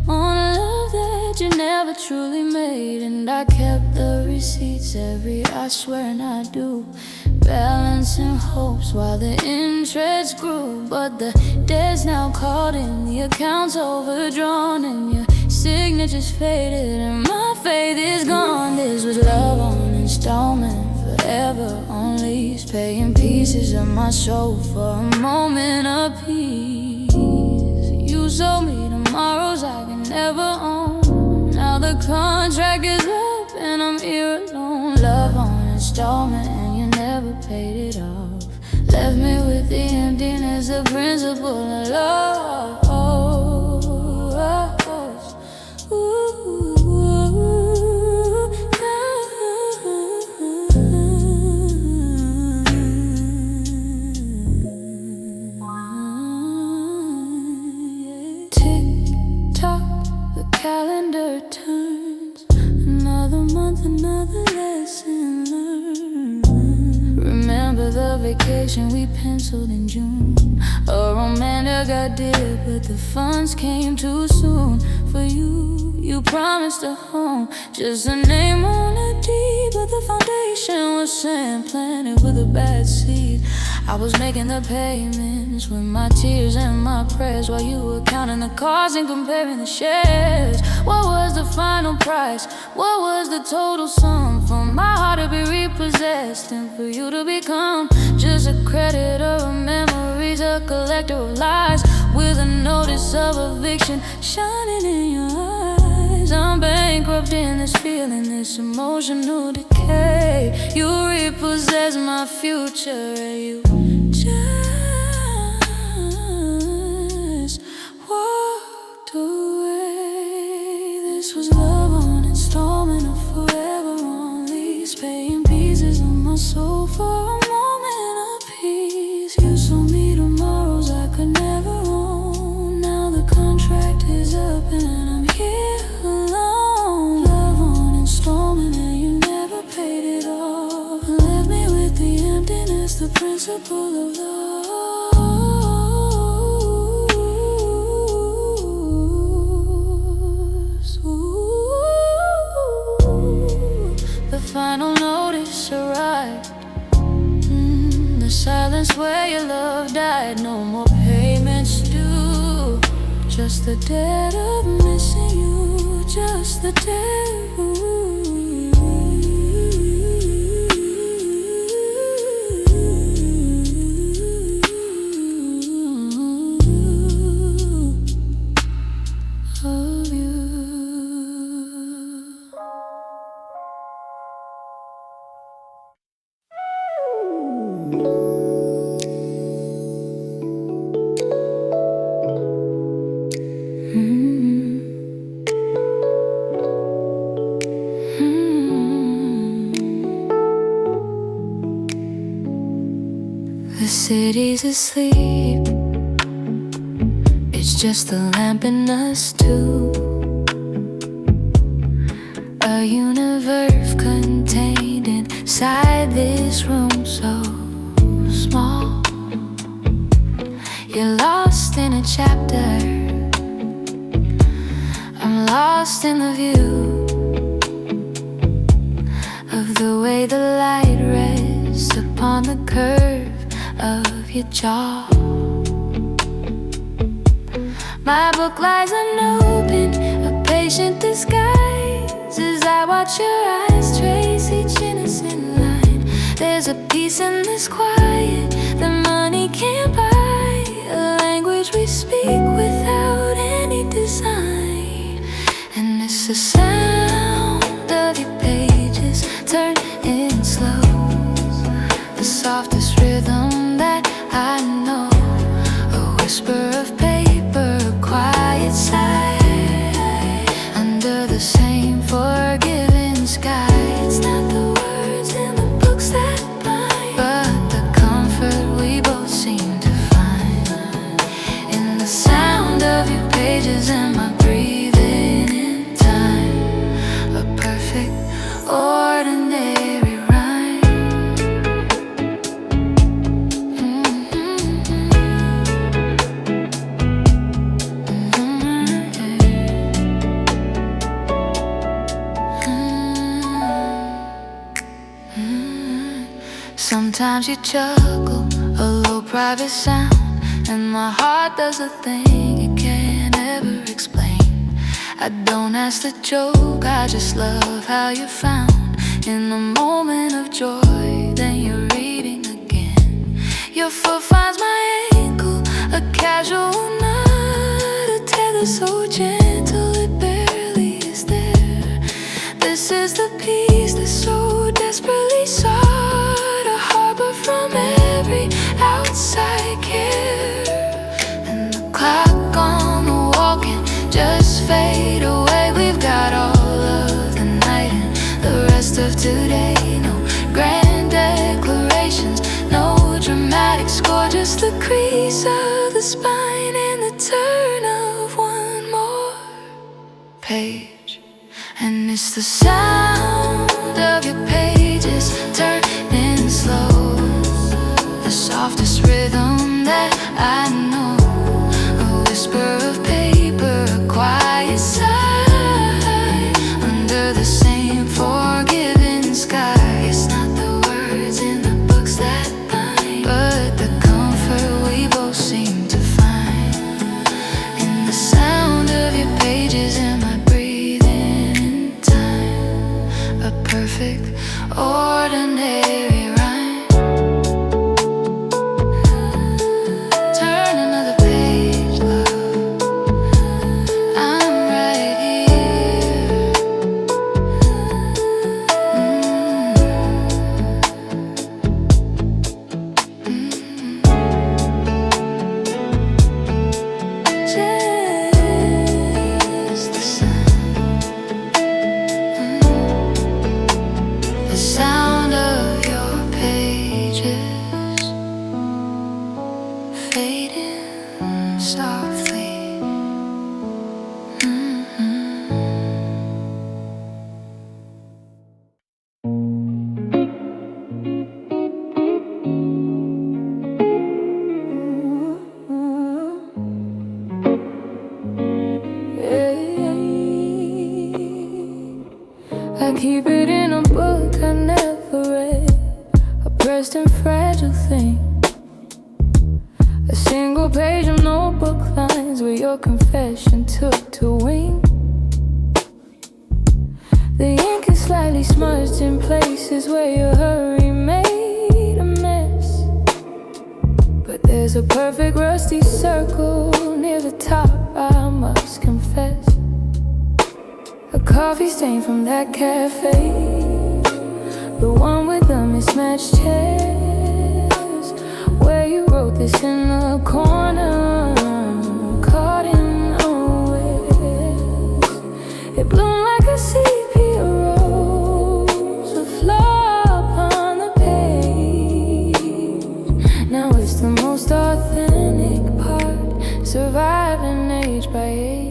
on a love that you never truly made. And I kept the receipts, every I swear and I do, balancing hopes while the interest grew. But the debt's now called in, the account's overdrawn, and your signature's faded, and my faith is gone. This was love on installment, forever on lease, paying pieces of my soul for a moment of peace. You sold me tomorrows I can never own. Now the contract is up and I'm here alone. Love on installment and you never paid it off. Left me with the emptiness, the principle of love. Calendar turns, another month, another lesson learned. Remember the vacation we penciled in June, a romantic idea, but the funds came too soon. For you, you promised a home, just a name on a deed, but the foundation was sand planted with a bad seed. I was making the payments with my tears and my prayers, while you were counting the cars and comparing the shares. What was the final price? What was the total sum for my heart to be repossessed and for you to become just a creditor of memories, a collector of lies, with a notice of eviction shining in your eyes? I'm bankrupt in this feeling, this emotional decay. You repossess my future and you just walked away. This was love on installment, or forever on lease, paying pieces of my soul for a moment of peace. You sold me tomorrows I could never own. Now the contract is up and I'm here alone. Love on installment and you never paid it off. Left me with the emptiness, the principle of love. The final notice arrived, the silence where your love died. No more payments due, just the debt of missing you, just the debt. Of you. The city's asleep, it's just the lamp in us two. A universe contained inside this room so small. You're lost in a chapter, I'm lost in the view of the way the light rests upon the curve of your jaw. My book lies unopened, a patient disguise, as I watch your eyes trace each innocent line. There's a peace in this quiet that money can't buy, a language we speak without any design. And it's the sound of your pages turn in slow, the softest rhythm that I know, a whisper of paper, a quiet sigh, under the same forgiving sky. It's not the words in the books that bind, but the comfort we both seem to find in the sound of your pages and my breathing in time, a perfect ordinary rhyme. Sometimes you chuckle, a low private sound, and my heart does a thing it can't ever explain. I don't ask the joke, I just love how you found in a moment of joy, then you're reading again. Your foot finds my ankle, a casual knot, a tether so gentle it barely is there. This is the peace that's so desperately sought, a harbor from every outside care. And the clock on the wall can just fade away. We've got all of the night and the rest of today. No grand declarations, no dramatic score, just the crease of the spine and the turn of one more page. And it's the sound of your pages turning slow, the softest rhythm that I know, a whisper of paper, a quiet sigh under the same forgiving sky. It's not the words in the books that bind, but the comfort we both seem to find in the sound of your pages and my breathing in time. A perfect, ordinary rhyme. Turn another page, love, I'm right here. Just the sound, the sound of your pages fading softly. I keep it in a book I never read, a pressed and fragile thing, a single page of notebook lines where your confession took to wing. The ink is slightly smudged in places where your hurry made a mess, but there's a perfect rusty circle near the top, I must confess. A coffee stain from that cafe, the one with the mismatched chairs, where you wrote this in the corner, caught in unawares. It bloomed like a sepia rose, a flaw upon the page. Now it's the most authentic part, surviving age by age.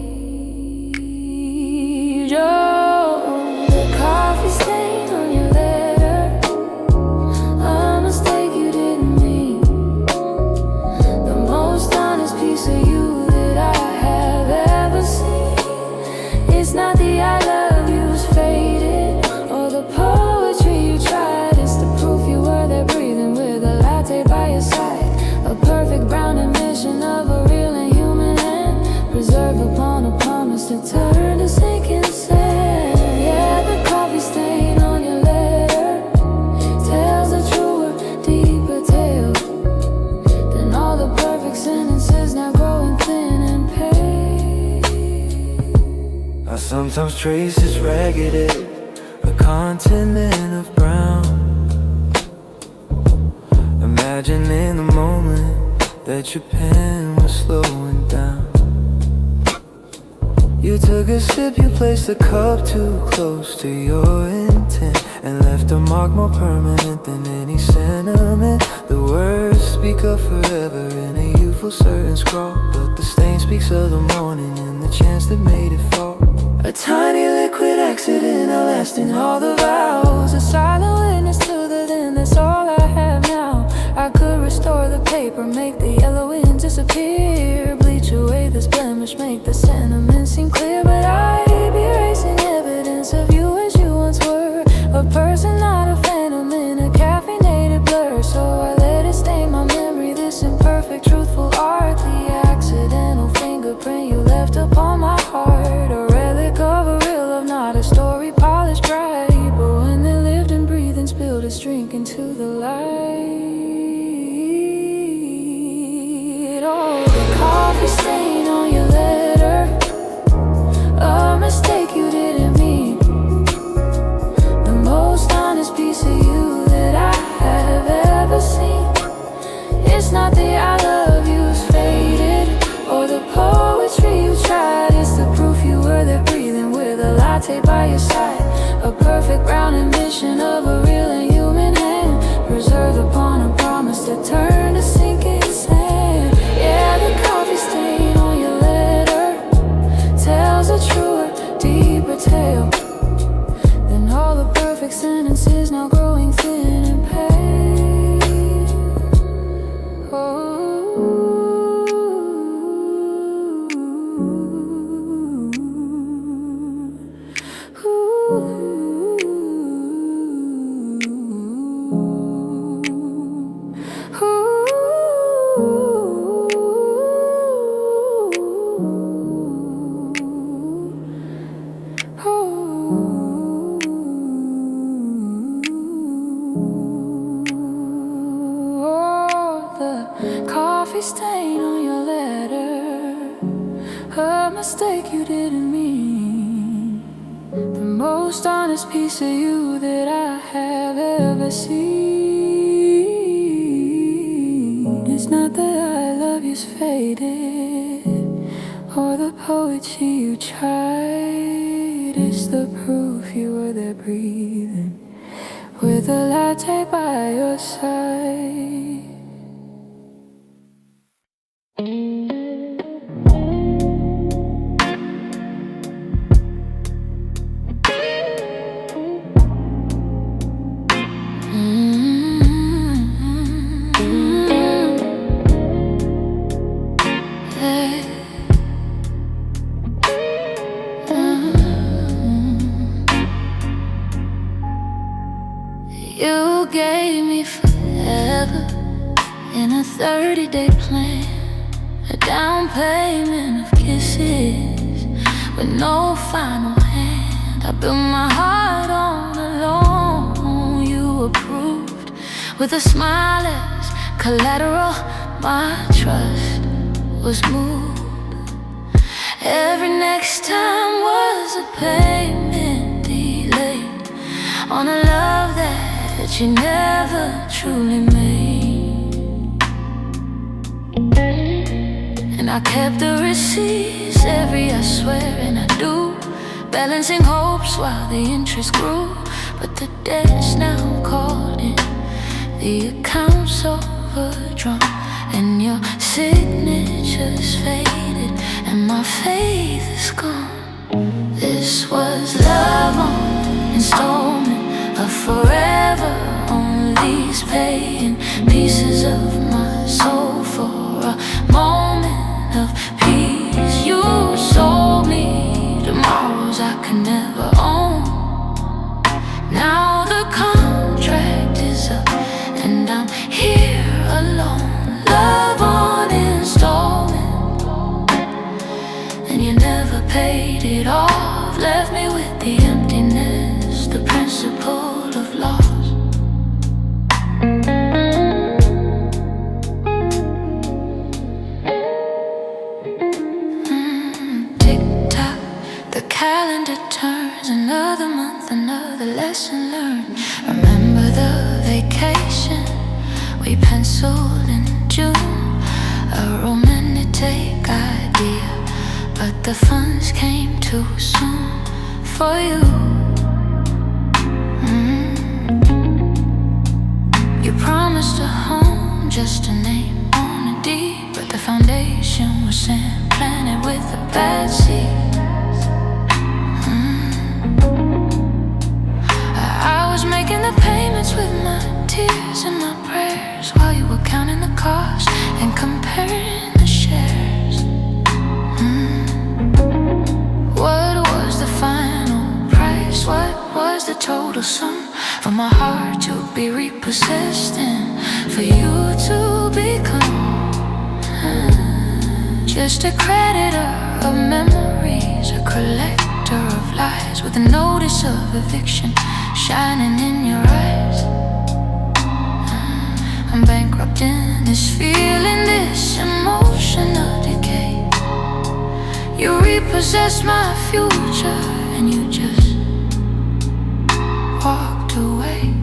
Oh, the coffee stain on your letter, a mistake you didn't mean. The most honest piece of you that I have ever seen. It's not the I love you's faded, or the poetry you tried. It's the proof you were there breathing with a latte by your side. A perfect brown admission of a real and human hand, preserved upon a promise to turn to sinking sand. Yeah, the coffee stain on your letter tells a truer, deeper tale than all the perfect sentences now growing thin and pale. I sometimes trace its ragged edge, a continent of brown, imagining the moment that your pen was slowing down. You took a sip, you placed the cup too close to your intent, and left a mark more permanent than any sentiment. The words speak of forever in a youthful certain scrawl, but the stain speaks of the morning and the chance that made it fall. A tiny liquid accident outlasting all the vows, a silent witness to the then, that's all I have now. I could restore the paper, make the yellow ink disappear, bleach away this blemish, make the sentiment seem clear. But I'd be erasing evidence of you as you once were, a person, not a phantom in a caffeinated blur. So stain on your letter, a mistake you didn't mean. The most honest piece of you that I have ever seen. It's not the I love you's faded, or the poetry you tried. It's the proof you were there breathing with a latte by your side. A perfect round emission of a real and human hand, preserved upon a promise that turned to sinking sand. Yeah, the coffee stain on your letter tells a truer, deeper tale than all the perfect sentences now growing thin and pale. Oh. Coffee stain on your letter, a mistake you didn't mean. The most honest piece of you that I have ever seen. It's not that I love you's faded, or the poetry you tried. It's the proof you were there breathing with a latte by your side. You gave me forever in a 30-day plan, a down payment of kisses with no final hand. I built my heart on a loan you approved, with a smile as collateral. My trust was moved. Every next time was a payment delayed on a love that you never truly made. And I kept the receipts, every I swear and I do, balancing hopes while the interest grew. But the debt's now called in, the account's overdrawn, and your signature's faded, and my faith is gone. This was love on installment, a forever on lease, paying pieces of my soul for a moment of peace. You sold me tomorrows I could never own. Now the contract is up and I'm here alone. Love on installment, and you never paid it off. Left me with the emptiness, the principle of loss. Tick-tock, the calendar turns, another month, another lesson learned. Remember the vacation we penciled in June, a romantic idea, but the funds came too soon for you. You promised a home, just a name on a deed, but the foundation was sand, planted with a bad seed. I was making the payments with my tears and my prayers, while you were counting the cost and comparing the shares. What was the final price? What was the total sum for my heart to be repossessed and for you to become just a creditor of memories, a collector of lies, with a notice of eviction shining in your eyes? I'm bankrupt in this feeling, this emotional decay. repossessed my future, and you just walked away.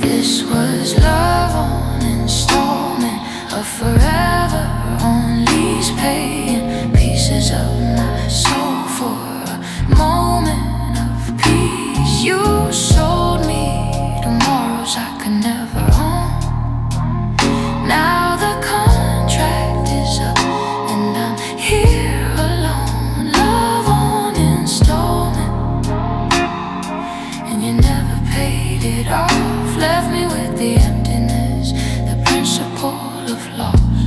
This was love on installment, a forever on lease, paying pieces of my soul for a moment of peace. You sold me tomorrows I could never own. Now the contract is up and I'm here alone. Love on installment, and you never paid it off. Left me with the emptiness, the principle of loss.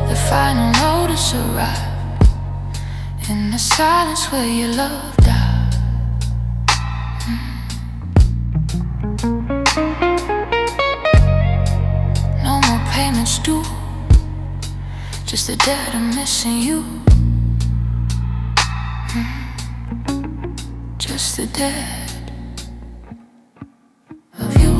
The final notice arrived in the silence where your love died. No more payments due, just the debt of missing you. Just the debt of you.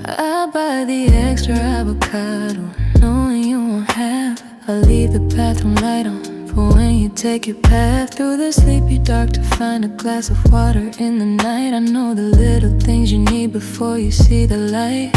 I buy the extra avocado, knowing you won't have it. I leave the bathroom light on for when you take your path through the sleepy dark to find a glass of water in the night. I know the little things you need before you see the light,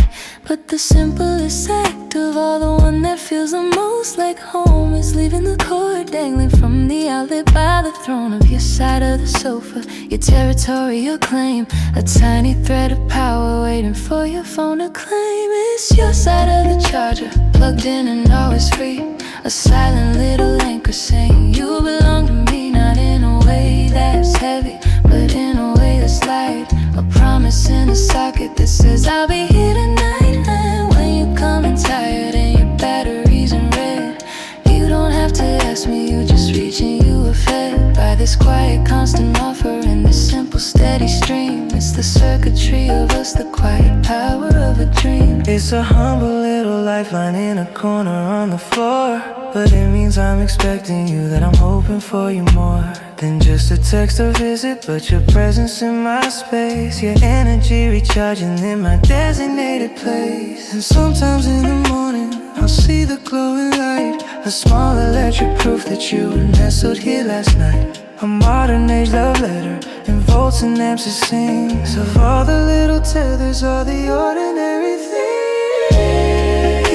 but the simplest act of all, the one that feels the most like home, is leaving the cord dangling from the outlet by the throne of your side of the sofa. Your territorial claim, a tiny thread of power waiting for your phone to claim. It's your side of the charger, plugged in and always free. A silent little anchor saying you belong to me, not in a way that's heavy, but in a way that's light. A promise in a socket that says I'll be here tonight. And when you're coming tired and your batteries in red, you don't have to ask me, you just reach and you are fed by this quiet constant offer and this simple steady stream. It's the circuitry of us, the quiet power of a dream. It's a humble little lifeline in a corner on the floor, but it means I'm expecting you, that I'm hoping for you more than just a text or visit, but your presence in my space. Your energy recharging in my designated place. And sometimes in the morning I'll see the glowing light, a small electric proof that you were nestled here last night. A modern age love letter in volts and amps it sings of all the little tethers, all the ordinary things.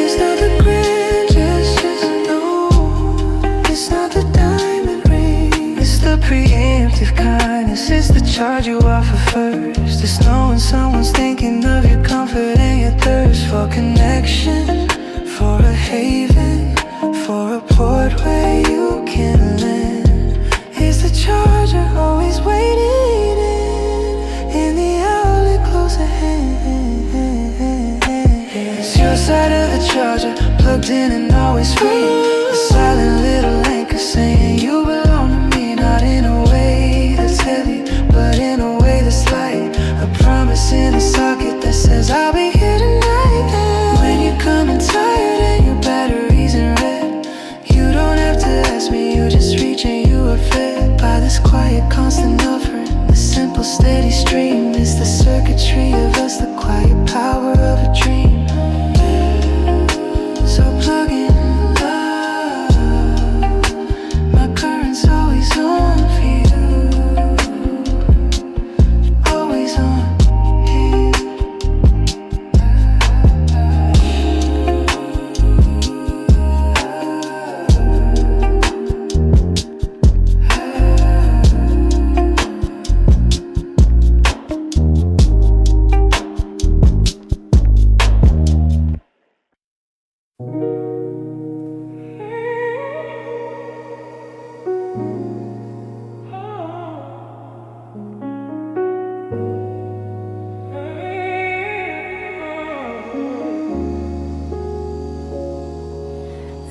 It's not the grand gestures, no, it's not the diamond ring, it's the preemptive kindness. It's the charge you offer first. It's knowing someone's thinking of your comfort and your thirst for connection, for a haven, for a port where you can land. It's the charger always waiting in the outlet close at hand. It's your side of the charger, plugged in and always free. A silent little anchor saying you belong to me, not in a way that's heavy, but in a way that's light. A promise in a socket that says I'll be here tonight. When you're coming tired and your batteries in red, you don't have to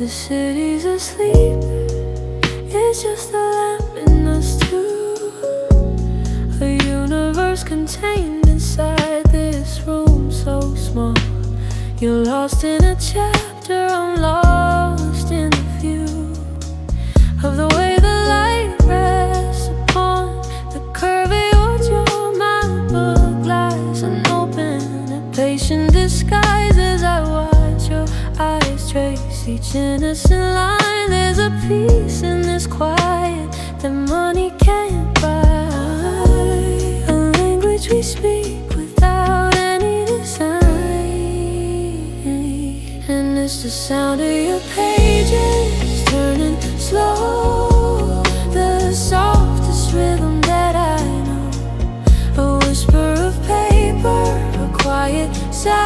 the city's asleep. It's just a lamp in us two, a universe contained inside this room so small. You're lost in a chapter, I'm lost in the view of the way the light rests upon the curvy of your MacBook glass. An open and patient disguise as I watch your eyes trace each innocent line. There's a peace in this quiet that money can't buy, a language we speak without any design. And it's the sound of your pages turning slow, the softest rhythm that I know, a whisper of paper, a quiet sigh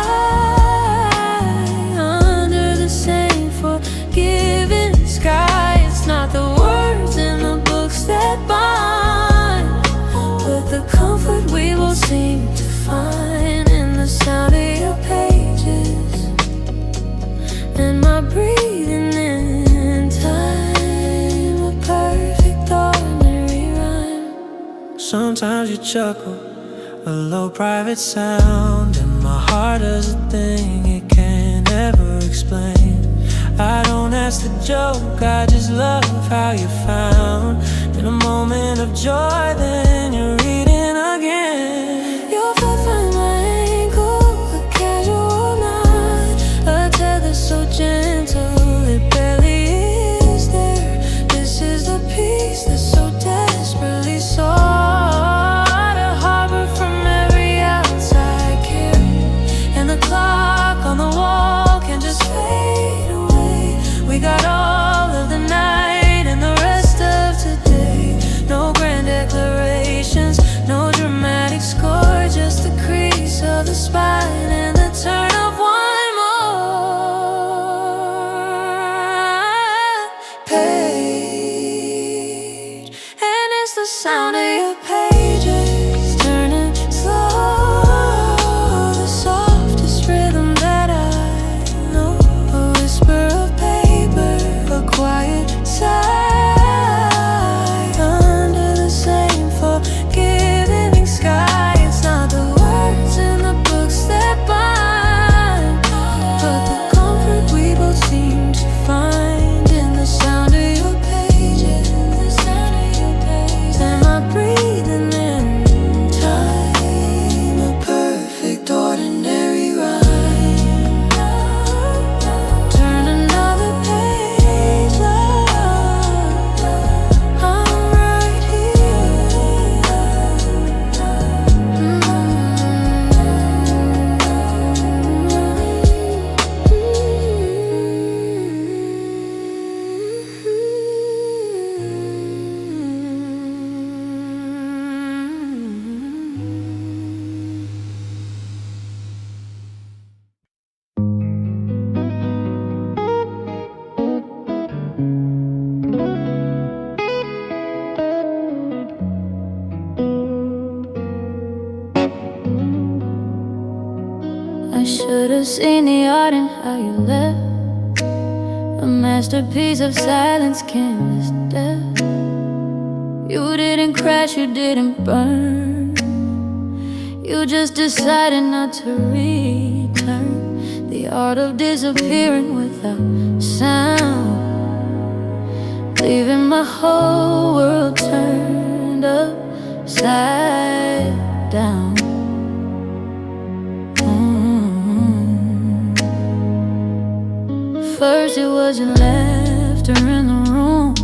under the same forgiving sky. It's not the words in the books that bind, but the comfort we both seem to find in the sound of your pages and my breathing in time, a perfect ordinary rhyme. Sometimes you chuckle, a low private sound, and my heart does a thing it can't ever explain. I don't ask the joke, I just love how you found in a moment of joy, then you're reading again. Your foot find my ankle, a casual nod, a tether so gentle it barely is there. This is the peace that's so desperately sought, a harbor from every outside care, and the clock on the wall can just fade away. We got all of the night and the rest of today. No grand declarations, no dramatic score, just the crease of the spine and the turn of one more page. And it's the sound of your pages turning slow, the softest rhythm that I know, a whisper of paper, a quiet sigh under the same forgiving sky. It's not the words in the books that bind, but the comfort we both seem to find in the sound of your pages, the sound of your pages, and my breathing in time, a perfect ordinary rhyme. Turn another page, love, I'm right here. I should have seen the art in how you left, a masterpiece of silence, canvas depth. You didn't crash, you didn't burn, you just decided not to return. The art of disappearing without sound, leaving my whole world turned upside down. First it was your laughter in the room,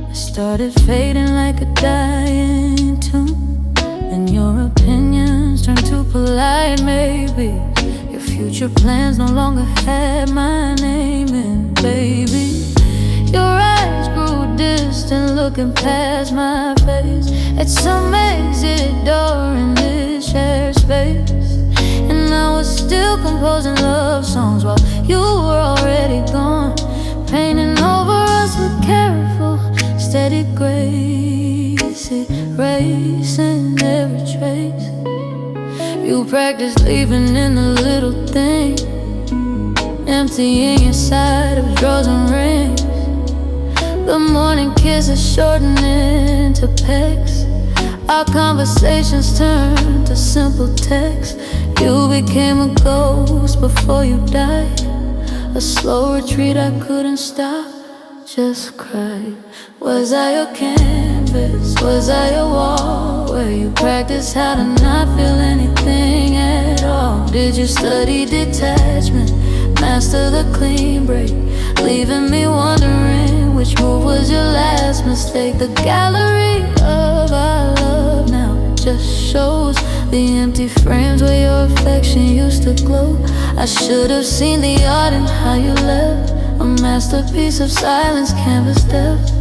it started fading like a dying tune. Then your opinions turned to polite maybes, your future plans no longer had my name in. Baby, your eyes grew distant, looking past my face at some exit door in this shared space. And I was still composing love songs while you were already gone, painting over us with careful, steady grace, erasing every trace. You practiced leaving in the little things, emptying your side of drawers and rings. The morning kisses shorten into pecks. Our conversations turned to simple text. You became a ghost before you died. A slow retreat I couldn't stop, just cried. Was I your canvas? Was I your wall? Where you practiced how to not feel anything at all? Did you study detachment, master the clean break, leaving me wondering which move was your last mistake? The gallery of our love now just shows the empty frames where your affection used to glow. I should have seen the art in how you left, a masterpiece of silence, canvas depth.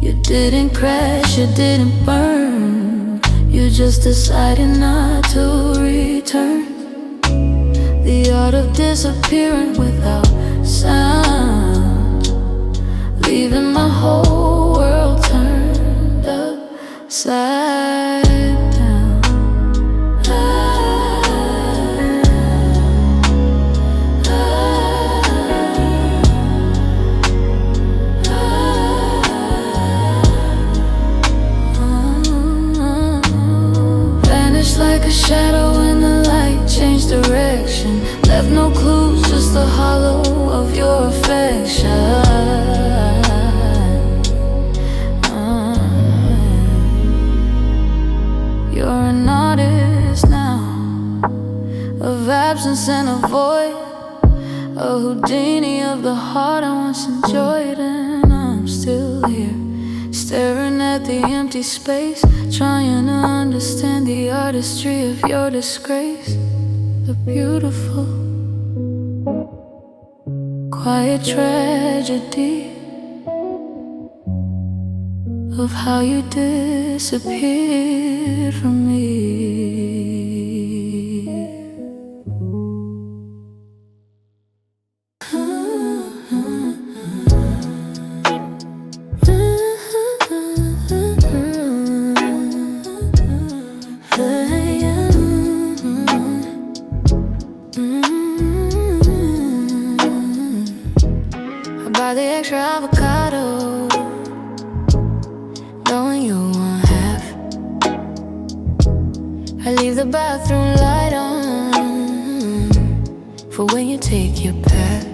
You didn't crash, you didn't burn, you just decided not to return. The art of disappearing without sound, leaving my whole world turned upside down. Vanished like a shadow in the light, changed direction, left no clues, just the hollow of your affection. You're an artist now, of absence and a void, a Houdini of the heart I once enjoyed. And I'm still here, staring at the empty space, trying to understand the artistry of your disgrace. The beautiful, quiet tragedy of how you disappeared from me. Buy the extra avocado, knowing you want half. I leave the bathroom light on for when you take your bath.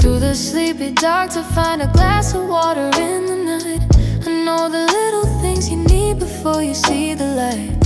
Through the sleepy dark to find a glass of water in the night. I know the little things you need before you see the light,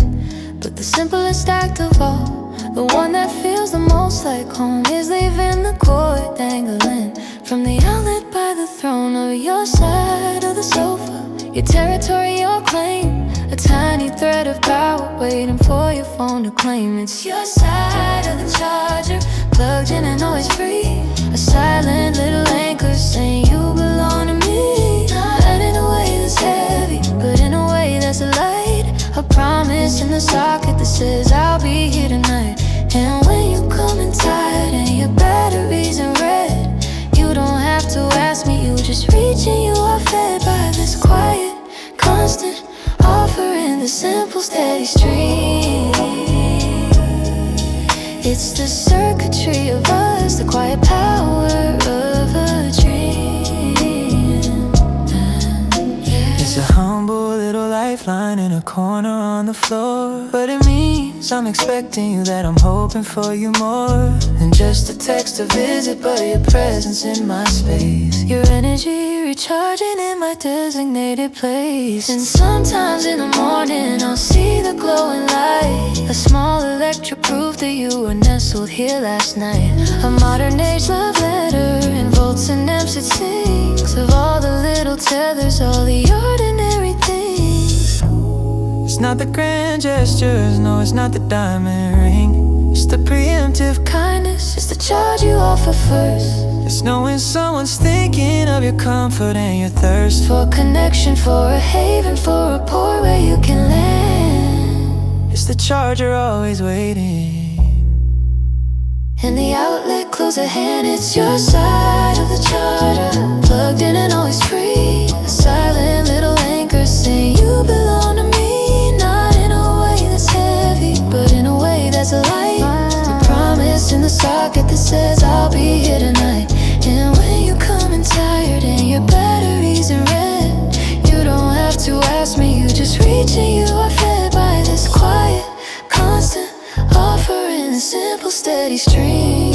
but the simplest act of all, the one that feels the most like home, is leaving the cord dangling from the outlet by the throne of your side of the sofa. Your territory, your claim, a tiny thread of power waiting for your phone to claim. It's your side of the charger, plugged in and always free. A silent little anchor saying you belong to me. Not in a way that's heavy, but in a way that's light. A promise in the socket that says I'll be here tonight. And when you come in tired and your batteries are red, you don't have to ask me, you just reach and you are fed by this quiet, constant offering, the simple steady stream. It's the circuitry of us, the quiet power of a dream. It's a humble little lifeline in a corner on the floor, but it means I'm expecting you, that I'm hoping for you more than just a text, a visit, but your presence in my space. Your energy recharging in my designated place. And sometimes in the morning I'll see the glowing light, a small electric proof that you were nestled here last night. A modern age love letter in volts and amps it sings, of all the little tethers, all the ordinary things. It's not the grand gestures, no, it's not the diamond ring. It's the preemptive Kindness is the charge you offer first. It's knowing someone's thinking of your comfort and your thirst. For connection, for a haven, for a port where you can land. It's the charger always waiting, and the outlet close at hand. It's your side of the charger, plugged in and always free. A silent little anchor saying you belong to me. Not in a way that's heavy, but in a way that's light. A promise in the socket that says steady stream.